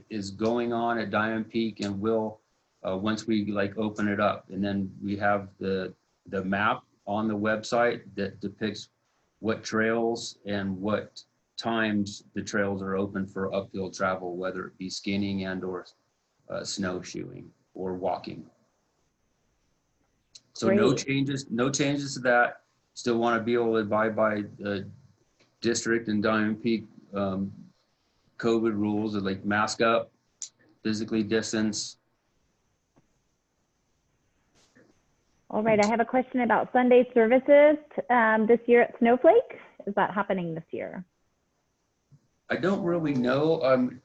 is going on at Diamond Peak, and will once we open it up. And then we have the map on the website that depicts what trails and what times the trails are open for uphill travel, whether it be skinning and or snowshoeing or walking. So Great. no changes to that. Still want to be able to abide by the district and Diamond Peak COVID rules of mask up, physically distance. All right, I have a question about Sunday services this year at Snowflake. Is that happening this year? I don't really know.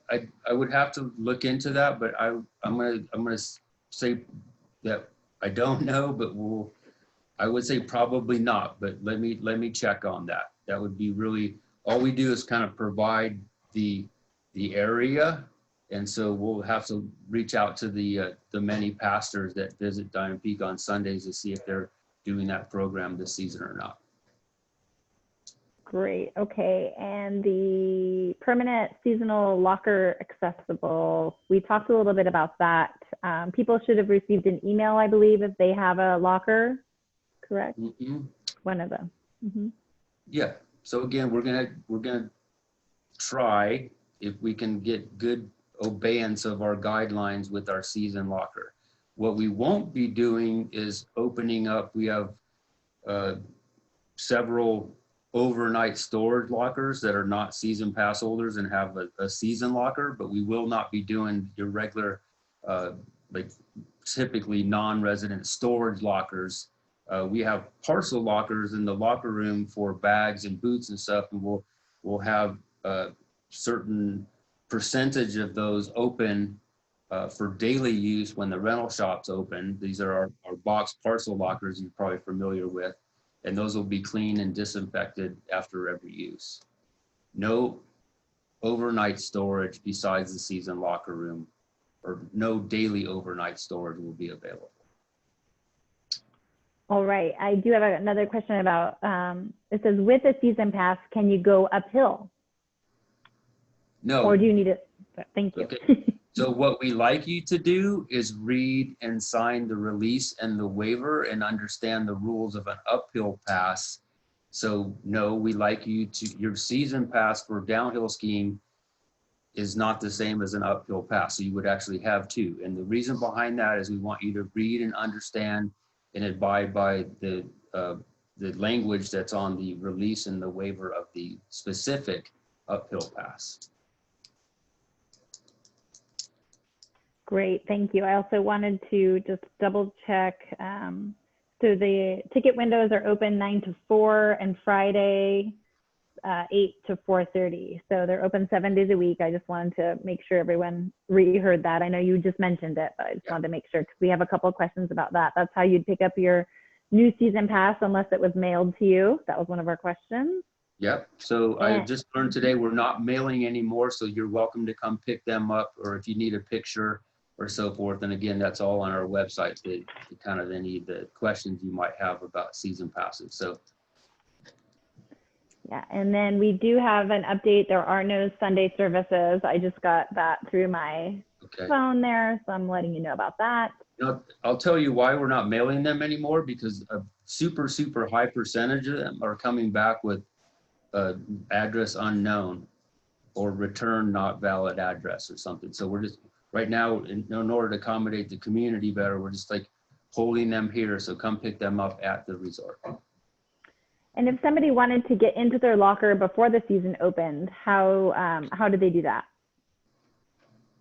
I would have to look into that, but I'm gonna say that I don't know, but I would say probably not, but let me check on that. That would be really, all we do is kind of provide the area. And so we'll have to reach out to the many pastors that visit Diamond Peak on Sundays to see if they're doing that program this season or not. Great. Okay. And the permanent seasonal locker accessible, we talked a little bit about that. People should have received an email, I believe, if they have a locker, correct? Mm-hmm. One of them. Mm-hmm. Yeah. So again, we're gonna try if we can get good obeyance of our guidelines with our season locker. What we won't be doing is opening up. We have several overnight storage lockers that are not season pass holders and have a season locker, but we will not be doing your regular, like typically non-resident storage lockers. We have parcel lockers in the locker room for bags and boots and stuff, and we'll have a certain percentage of those open for daily use when the rental shops open. These are our box parcel lockers you're probably familiar with, and those will be cleaned and disinfected after every use. No overnight storage besides the season locker room, or no daily overnight storage will be available. All right. I do have another question about, it says with a season pass, can you go uphill? No. Or do you need it? Thank you. Okay. So what we like you to do is read and sign the release and the waiver and understand the rules of an uphill pass. So no, we like you to, your season pass for downhill skiing is not the same as an uphill pass. So you would actually have two. And the reason behind that is we want you to read and understand and abide by the language that's on the release and the waiver of the specific uphill pass. Great, thank you. I also wanted to just double check. So the ticket windows are open 9 to 4 and Friday 8 to 4:30. So they're open 7 days a week. I just wanted to make sure everyone reheard that. I know you just mentioned it, but I just wanted to make sure because we have a couple of questions about that. That's how you'd pick up your new season pass unless it was mailed to you. That was one of our questions. Yep. So I just learned today we're not mailing anymore, so you're welcome to come pick them up, or if you need a picture or so forth. And again, that's all on our website, the kind of any of the questions you might have about season passes. So yeah, and then we do have an update. There are no Sunday services. I just got that through my phone there, so I'm letting you know about that. You know, I'll tell you why we're not mailing them anymore, because a super high percentage of them are coming back with address unknown or return not valid address or something. So we're just right now, in order to accommodate the community better, we're just like holding them here. So come pick them up at the resort. And if somebody wanted to get into their locker before the season opened, how do they do that?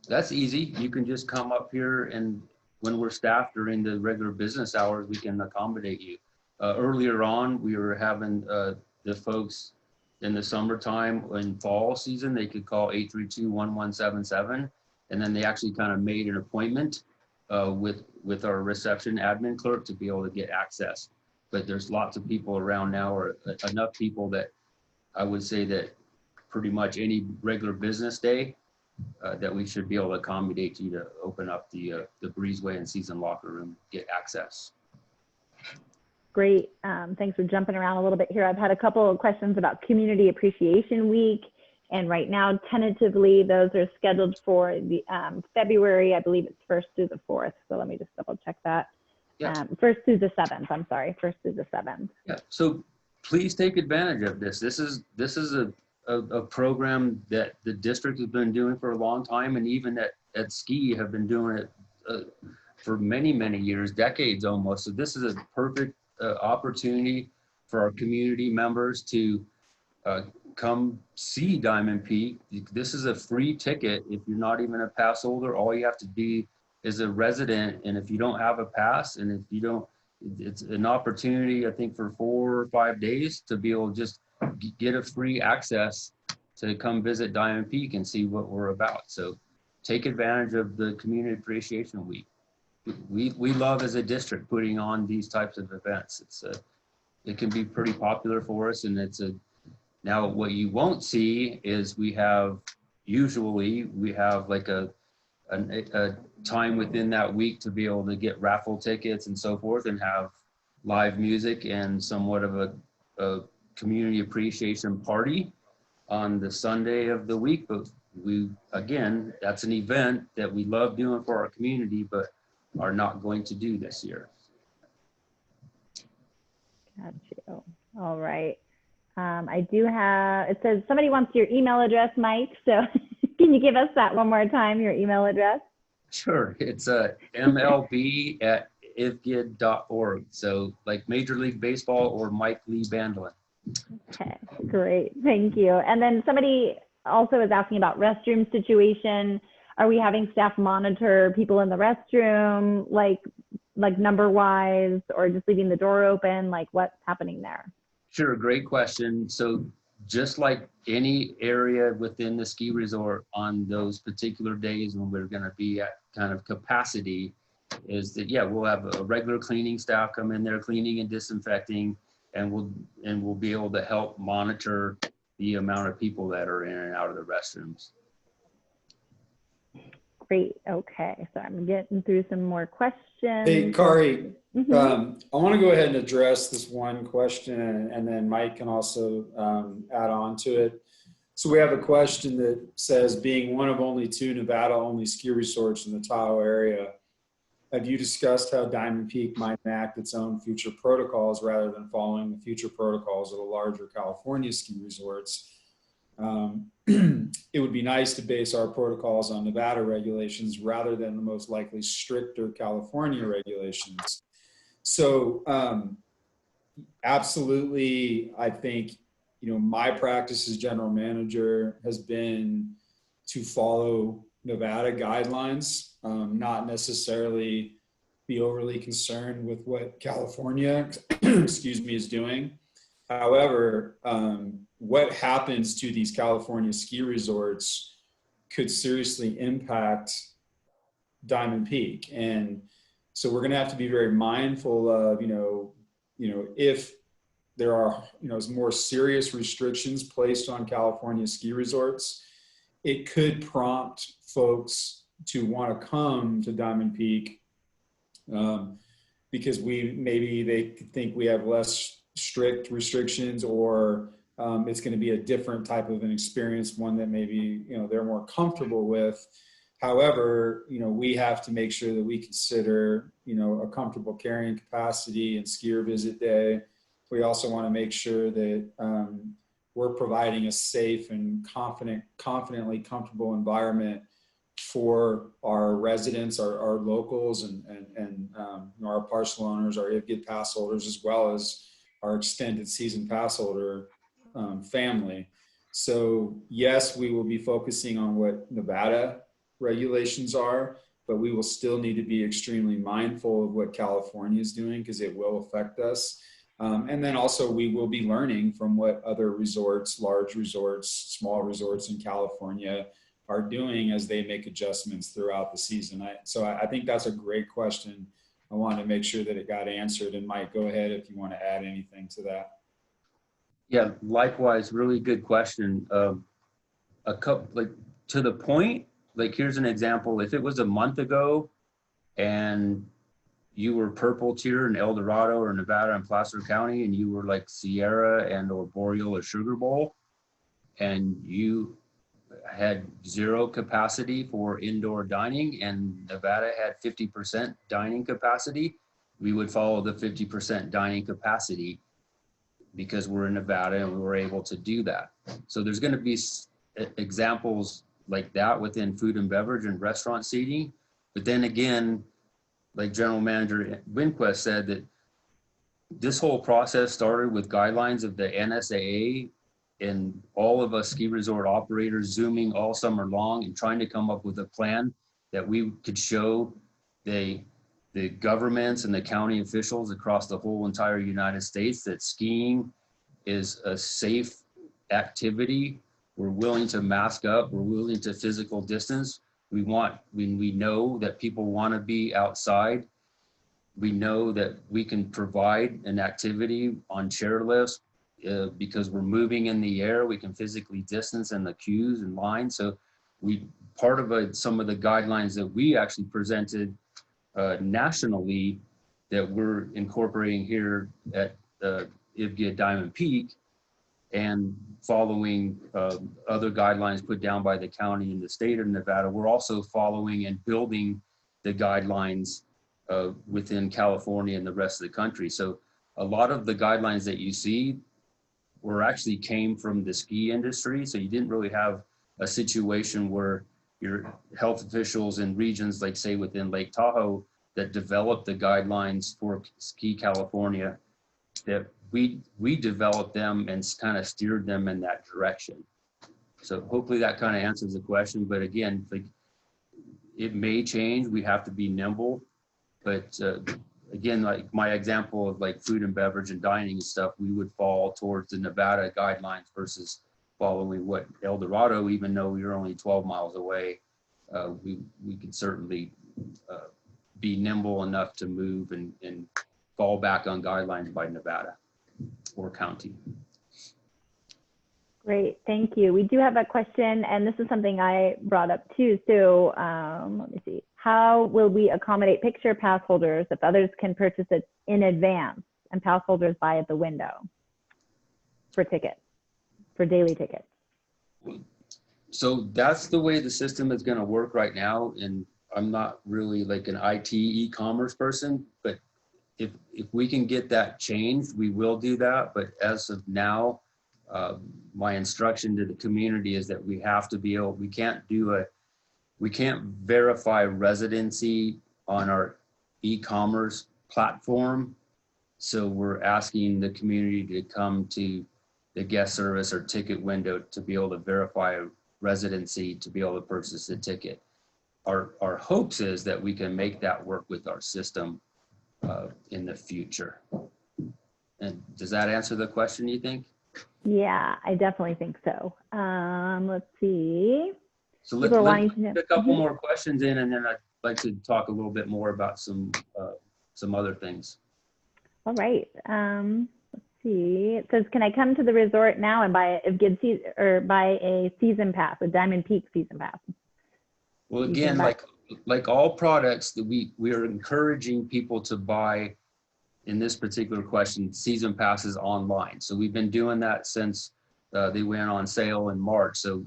That's easy. You can just come up here, and when we're staffed during the regular business hours, we can accommodate you. Earlier on, we were having the folks in the summertime in fall season, they could call 832-1177, and then they actually kind of made an appointment with our reception admin clerk to be able to get access. But there's lots of people around now, or enough people that I would say that pretty much any regular business day that we should be able to accommodate you to open up the breezeway and season locker room, get access. Great. Thanks for jumping around a little bit here. I've had a couple of questions about Community Appreciation Week. And right now, tentatively, those are scheduled for the February, I believe it's 1st through the 4th. So let me just double check that. Yeah. 1st through the 7th, I'm sorry, 1st through the 7th. Yeah, so please take advantage of this. This is a program that the district has been doing for a long time, and even at Ski have been doing it for many years, decades almost. So this is a perfect opportunity for our community members to come see Diamond Peak. This is a free ticket. If you're not even a pass holder, all you have to be is a resident. And if you don't have a pass, and if you don't, it's an opportunity, I think, for 4 or 5 days to be able to just get a free access to come visit Diamond Peak and see what we're about. So take advantage of the Community Appreciation Week. we love as a district putting on these types of events. It can be pretty popular for us, and now what you won't see is usually we have like a time within that week to be able to get raffle tickets and so forth, and have live music and somewhat of a community appreciation party on the Sunday of the week. But again, that's an event that we love doing for our community, but are not going to do this year. Got you. All right. I do have, it says somebody wants your email address, Mike. So can you give us that one more time, your email address? Sure. It's mlb@ivgid.org. So like Major League Baseball or Mike Lee Bandelin. Okay, great. Thank you. And then somebody also is asking about restroom situation. Are we having staff monitor people in the restroom, like number wise, or just leaving the door open? Like what's happening there? Sure, great question. So just like any area within the ski resort on those particular days when we're going to be at kind of capacity, is that, yeah, we'll have a regular cleaning staff come in there, cleaning and disinfecting, and we'll be able to help monitor the amount of people that are in and out of the restrooms. Great. Okay. So I'm getting through some more questions. Hey, Kari, Mhm. I want to go ahead and address this one question, and then Mike can also add on to it. So we have a question that says, being one of only 2 Nevada-only ski resorts in the Tahoe area, have you discussed how Diamond Peak might enact its own future protocols rather than following the future protocols of the larger California ski resorts? It would be nice to base our protocols on Nevada regulations rather than the most likely stricter California regulations. So absolutely, I think, my practice as general manager has been to follow Nevada guidelines, not necessarily be overly concerned with what California, excuse me, is doing. However, what happens to these California ski resorts could seriously impact Diamond Peak. And so we're going to have to be very mindful of, if there are, more serious restrictions placed on California ski resorts, it could prompt folks to want to come to Diamond Peak because they think we have less strict restrictions, or it's going to be a different type of an experience, one that maybe, they're more comfortable with. However, we have to make sure that we consider, a comfortable carrying capacity and skier visit day. We also want to make sure that we're providing a safe and confidently comfortable environment for our residents, our locals, and our parcel owners, our IVGID pass holders, as well as our extended season pass holder family. So yes, we will be focusing on what Nevada regulations are, but we will still need to be extremely mindful of what California is doing because it will affect us. And then also we will be learning from what other resorts, large resorts, small resorts in California are doing as they make adjustments throughout the season. So I think that's a great question. I wanted to make sure that it got answered. And Mike, go ahead if you want to add anything to that. Yeah, likewise, really good question. A couple, like to the point, like here's an example. If it was a month ago and you were purple tier in El Dorado or Nevada and Placer County, and you were like Sierra and or Boreal or Sugar Bowl, and you had 0 capacity for indoor dining and Nevada had 50% dining capacity, we would follow the 50% dining capacity because we're in Nevada and we were able to do that. So there's going to be examples like that within food and beverage and restaurant seating. But then again, like General Manager Winquest said, that this whole process started with guidelines of the NSAA and all of us ski resort operators Zooming all summer long and trying to come up with a plan that we could show the governments and the county officials across the whole entire United States that skiing is a safe activity. We're willing to mask up, we're willing to physical distance. we know that people want to be outside. We know that we can provide an activity on chairlifts because we're moving in the air. We can physically distance in the queues and lines. So part of some of the guidelines that we actually presented nationally that we're incorporating here at IVGID Diamond Peak, and following other guidelines put down by the county and the state of Nevada, we're also following and building the guidelines within California and the rest of the country. So a lot of the guidelines that you see actually came from the ski industry. So you didn't really have a situation where your health officials in regions like, say, within Lake Tahoe that developed the guidelines for Ski California, that we developed them and kind of steered them in that direction. So hopefully that kind of answers the question. But again, like, it may change. We have to be nimble. But again, like my example of like food and beverage and dining and stuff, we would fall towards the Nevada guidelines versus following what El Dorado, even though we were only 12 miles away, we could certainly be nimble enough to move and fall back on guidelines by Nevada or county. Great, thank you. We do have a question, and this is something I brought up too. So let me see. How will we accommodate picture pass holders if others can purchase it in advance and pass holders buy at the window for tickets, for daily tickets? So that's the way the system is going to work right now. And I'm not really like an IT e-commerce person, but if we can get that changed, we will do that. But as of now, my instruction to the community is that we have to be able, we can't verify residency on our e-commerce platform. So we're asking the community to come to the guest service or ticket window to be able to verify residency to be able to purchase a ticket. Our hopes is that we can make that work with our system in the future. And does that answer the question, you think? Yeah, I definitely think so. Let's see. So let's get a couple more questions in, and then I'd like to talk a little bit more about some other things. All right. Let's see. It says, can I come to the resort now and buy a season pass, a Diamond Peak season pass? Well, again, like all products that we are encouraging people to buy, in this particular question, season passes online. So we've been doing that since they went on sale in March. So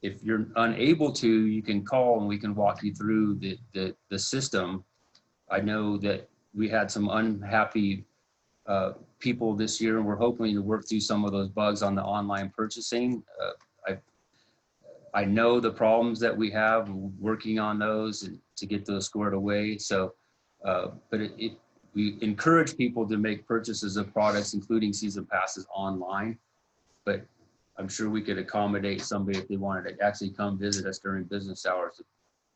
if you're unable to, you can call and we can walk you through the system. I know that we had some unhappy people this year, and we're hoping to work through some of those bugs on the online purchasing. I know the problems that we have, working on those to get those squared away. So, but we encourage people to make purchases of products, including season passes, online. But I'm sure we could accommodate somebody if they wanted to actually come visit us during business hours to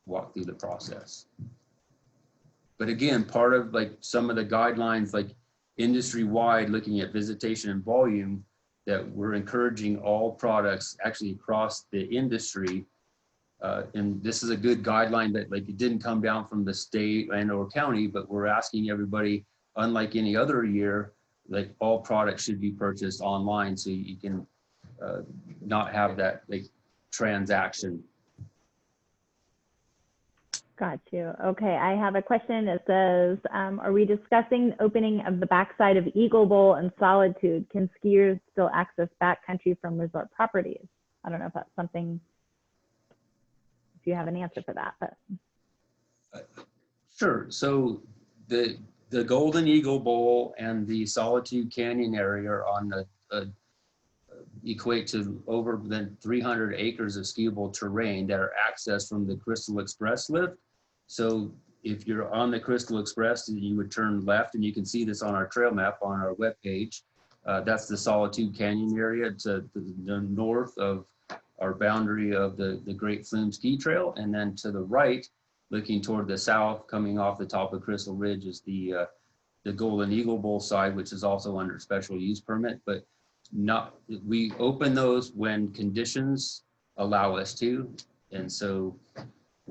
walk through the process. But again, part of like some of the guidelines, like industry-wide, looking at visitation and volume, that we're encouraging all products actually across the industry. And this is a good guideline that like it didn't come down from the state and or county, but we're asking everybody, unlike any other year, like all products should be purchased online so you can not have that like transaction. Got you. Okay, I have a question. It says, are we discussing opening of the backside of Eagle Bowl and Solitude? Can skiers still access backcountry from resort properties? I don't know if that's something, if you have an answer for that, but. Sure. So the Golden Eagle Bowl and the Solitude Canyon area are on equate to over than 300 acres of skiable terrain that are accessed from the Crystal Express lift. So if you're on the Crystal Express, you would turn left, and you can see this on our trail map on our webpage. That's the Solitude Canyon area to the north of our boundary of the Great Flume Ski Trail. And then to the right, looking toward the south, coming off the top of Crystal Ridge, is the Golden Eagle Bowl side, which is also under special use permit. But we open those when conditions allow us to. And so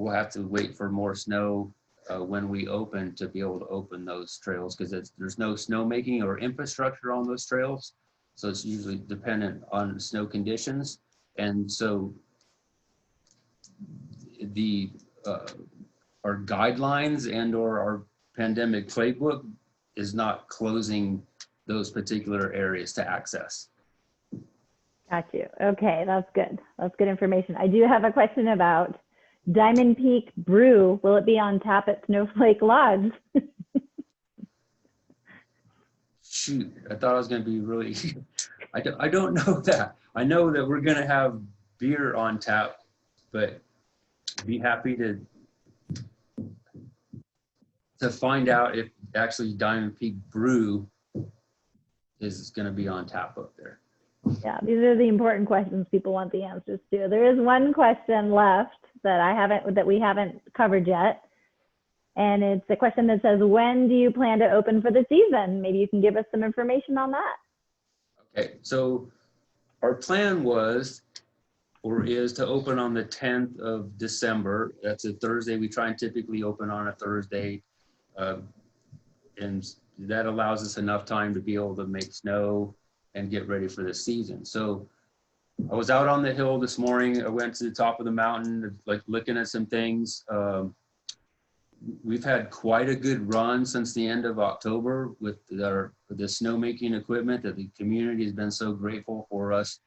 we'll have to wait for more snow when we open to be able to open those trails, because there's no snowmaking or infrastructure on those trails. So it's usually dependent on snow conditions. And so our guidelines and or our pandemic playbook is not closing those particular areas to access. Got you. Okay, that's good. That's good information. I do have a question about Diamond Peak Brew. Will it be on tap at Snowflake Lodge? Shoot, I thought I was going to be really, I don't know that. I know that we're going to have beer on tap, but be happy to find out if actually Diamond Peak Brew is going to be on tap up there. Yeah, these are the important questions people want the answers to. There is one question left that we haven't covered yet. And it's a question that says, when do you plan to open for the season? Maybe you can give us some information on that. Okay, so our plan was, or is, to open on the 10th of December. That's a Thursday. We try and typically open on a Thursday. And that allows us enough time to be able to make snow and get ready for the season. So I was out on the hill this morning. I went to the top of the mountain, like looking at some things. We've had quite a good run since the end of October with the snowmaking equipment that the community has been so grateful for us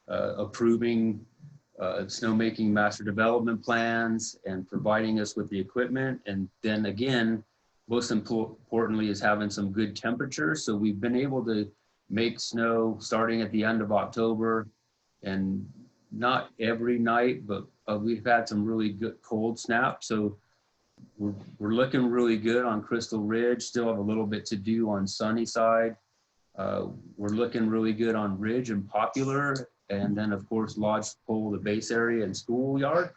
approving snowmaking master development plans and providing us with the equipment. And then again, most importantly is having some good temperatures. So we've been able to make snow starting at the end of October, and not every night, but we've had some really good cold snaps. So we're looking really good on Crystal Ridge. Still have a little bit to do on Sunnyside. We're looking really good on Ridge and Popular, and then of course Lodgepole, the base area, and Schoolyard.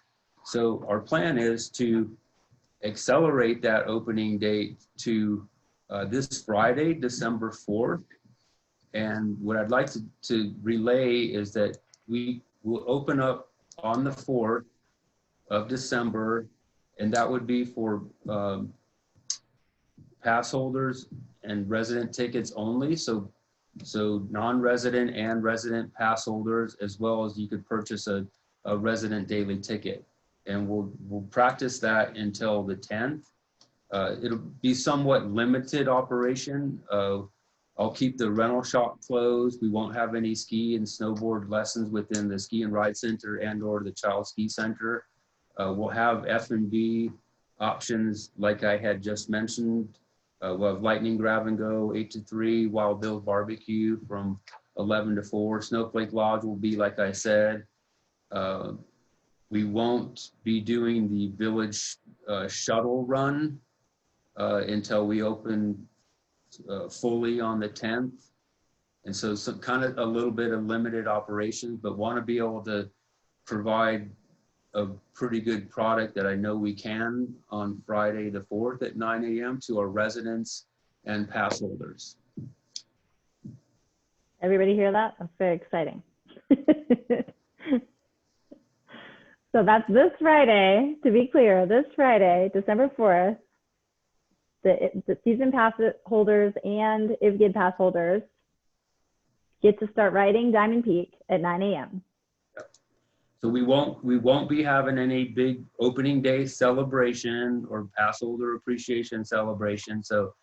So our plan is to accelerate that opening date to this Friday, December 4th. And what I'd like to relay is that we will open up on the 4th of December, and that would be for pass holders and resident tickets only. So non-resident and resident pass holders, as well as you could purchase a resident daily ticket. And we'll practice that until the 10th. It'll be somewhat limited operation. I'll keep the rental shop closed. We won't have any ski and snowboard lessons within the ski and ride center and or the child ski center. We'll have F&B options like I had just mentioned. We'll have Lightning Grab and Go 8 to 3, Wild Bill's Barbecue from 11 to 4. Snowflake Lodge will be like I said. We won't be doing the village shuttle run until we open fully on the 10th. And so some kind of a little bit of limited operations, but want to be able to provide a pretty good product that I know we can on Friday the 4th at 9 a.m. to our residents and pass holders. Everybody hear that? That's very exciting. So that's this Friday, to be clear, this Friday, December 4th, the season pass holders and IVGID pass holders get to start riding Diamond Peak at 9 a.m. So we won't be having any big opening day celebration or pass holder appreciation celebration. So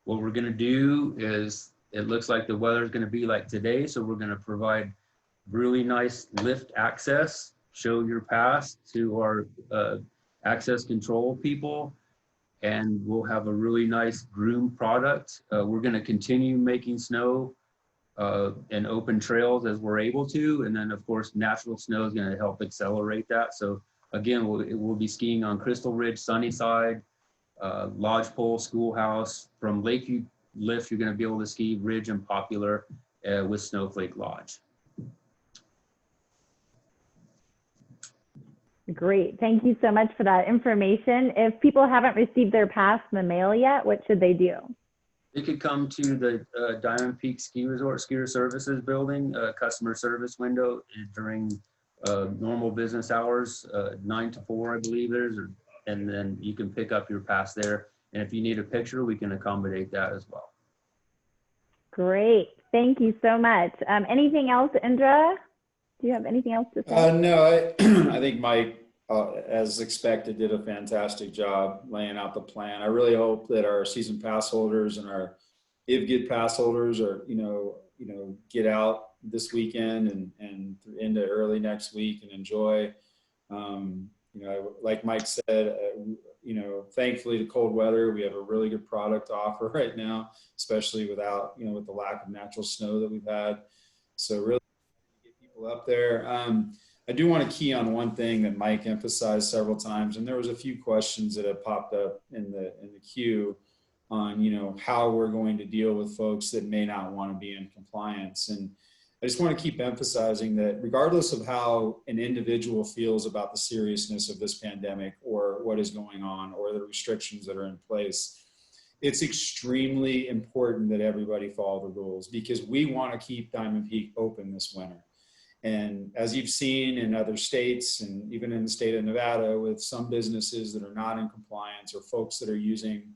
what we're gonna do is, it looks like the weather is gonna be like today. So we're gonna provide really nice lift access, show your pass to our access control people, and we'll have a really nice groom product. We're gonna continue making snow and open trails as we're able to. And then of course, natural snow is gonna help accelerate that. So again, we'll be skiing on Crystal Ridge, Sunnyside, Lodgepole, Schoolhouse. From Lakeview Lift, you're gonna be able to ski Ridge and Popular with Snowflake Lodge. Great, thank you so much for that information. If people haven't received their pass in the mail yet, what should they do? They could come to the Diamond Peak Ski Resort Skier Services building, customer service window during normal business hours, 9 to 4, I believe and then you can pick up your pass there. And if you need a picture, we can accommodate that as well. Great. Thank you so much. Anything else, Indra? Do you have anything else to say? No, I think Mike, as expected, did a fantastic job laying out the plan. I really hope that our season pass holders and our IVGID pass holders are, get out this weekend and into early next week and enjoy. Like Mike said, thankfully the cold weather, we have a really good product to offer right now, especially without, with the lack of natural snow that we've had. So really get people up there. I do want to key on one thing that Mike emphasized several times, and there was a few questions that have popped up in the queue on, how we're going to deal with folks that may not want to be in compliance. And I just want to keep emphasizing that regardless of how an individual feels about the seriousness of this pandemic or what is going on or the restrictions that are in place, it's extremely important that everybody follow the rules because we want to keep Diamond Peak open this winter. And as you've seen in other states and even in the state of Nevada with some businesses that are not in compliance or folks that are using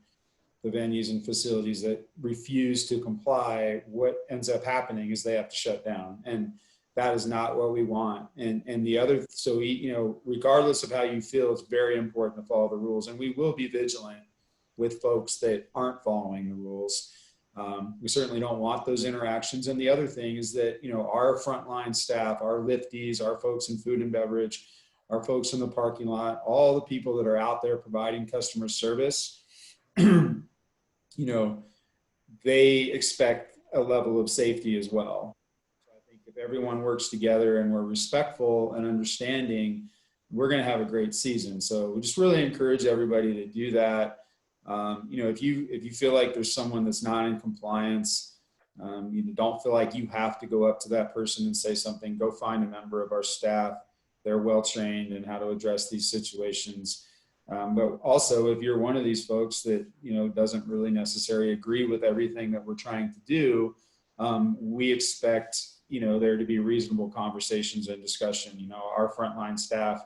the venues and facilities that refuse to comply, what ends up happening is they have to shut down. And that is not what we want. And the other, so, regardless of how you feel, it's very important to follow the rules. And we will be vigilant with folks that aren't following the rules. We certainly don't want those interactions. And the other thing is that, our frontline staff, our lifties, our folks in food and beverage, our folks in the parking lot, all the people that are out there providing customer service, they expect a level of safety as well. So I think if everyone works together and we're respectful and understanding, we're going to have a great season. So we just really encourage everybody to do that. If you feel like there's someone that's not in compliance, you don't feel like you have to go up to that person and say something, go find a member of our staff. They're well trained in how to address these situations. But also, if you're one of these folks that, doesn't really necessarily agree with everything that we're trying to do, we expect, there to be reasonable conversations and discussion. Our frontline staff,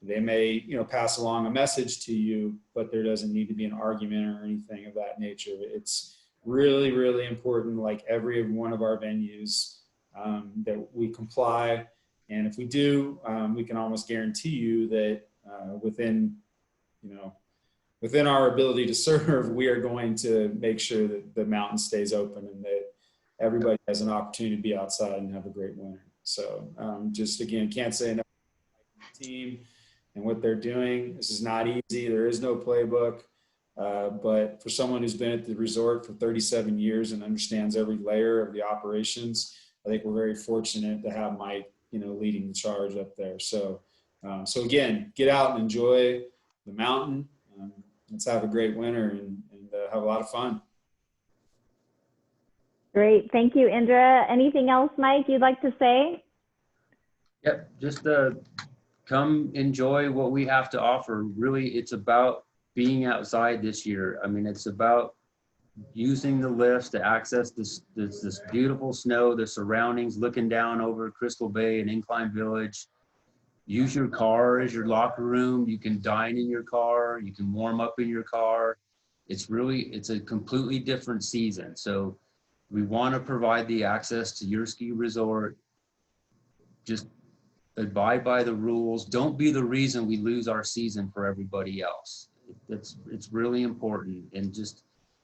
they may, pass along a message to you, but there doesn't need to be an argument or anything of that nature. It's really, really important, like every one of our venues, that we comply. And if we do, we can almost guarantee you that within our ability to serve, we are going to make sure that the mountain stays open and that everybody has an opportunity to be outside and have a great winter. So just again, can't say enough about the team and what they're doing. This is not easy. There is no playbook. But for someone who's been at the resort for 37 years and understands every layer of the operations, I think we're very fortunate to have Mike, leading the charge up there. So again, get out and enjoy the mountain. Let's have a great winter and have a lot of fun. Great. Thank you, Indra. Anything else, Mike, you'd like to say? Yep. Just come enjoy what we have to offer. Really, it's about being outside this year. I mean, it's about using the lifts to access this beautiful snow, the surroundings, looking down over Crystal Bay and Incline Village. Use your car as your locker room. You can dine in your car. You can warm up in your car. It's a completely different season. So we want to provide the access to your ski resort. Just abide by the rules. Don't be the reason we lose our season for everybody else. It's really important. And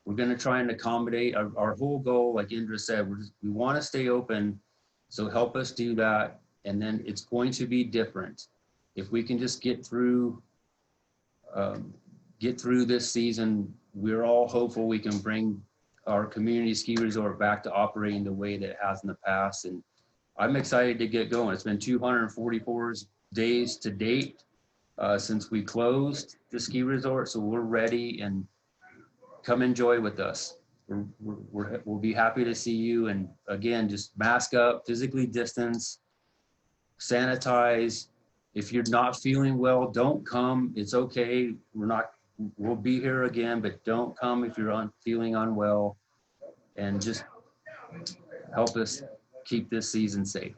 we're going to try and accommodate our whole goal. Like Indra said, we want to stay open. So help us do that. And then it's going to be different. If we can just get through this season, we're all hopeful we can bring our community ski resort back to operating the way that it has in the past. And I'm excited to get going. It's been 244 days to date since we closed the ski resort. So we're ready, and come enjoy with us. We'll be happy to see you. And again, just mask up, physically distance, sanitize. If you're not feeling well, don't come. It's okay. We'll be here again, but don't come if you're feeling unwell, and just help us keep this season safe.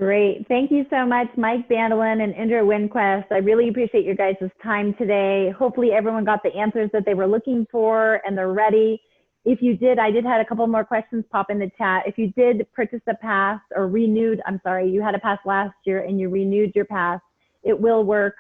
Great. Thank you so much, Mike Bandelin and Indra Winquest. I really appreciate your guys' time today. Hopefully everyone got the answers that they were looking for and they're ready. If you did, I did have a couple more questions pop in the chat. If you did purchase a pass or renewed, I'm sorry, you had a pass last year and you renewed your pass, it will work.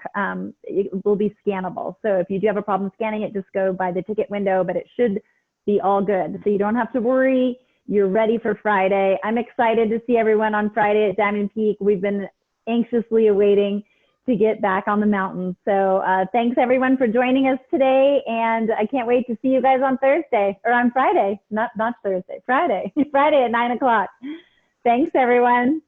It will be scannable. So if you do have a problem scanning it, just go by the ticket window, but it should be all good. So you don't have to worry. You're ready for Friday. I'm excited to see everyone on Friday at Diamond Peak. We've been anxiously awaiting to get back on the mountain. So thanks everyone for joining us today. And I can't wait to see you guys on Thursday or on Friday, not Thursday, Friday, Friday at 9 o'clock. Thanks everyone.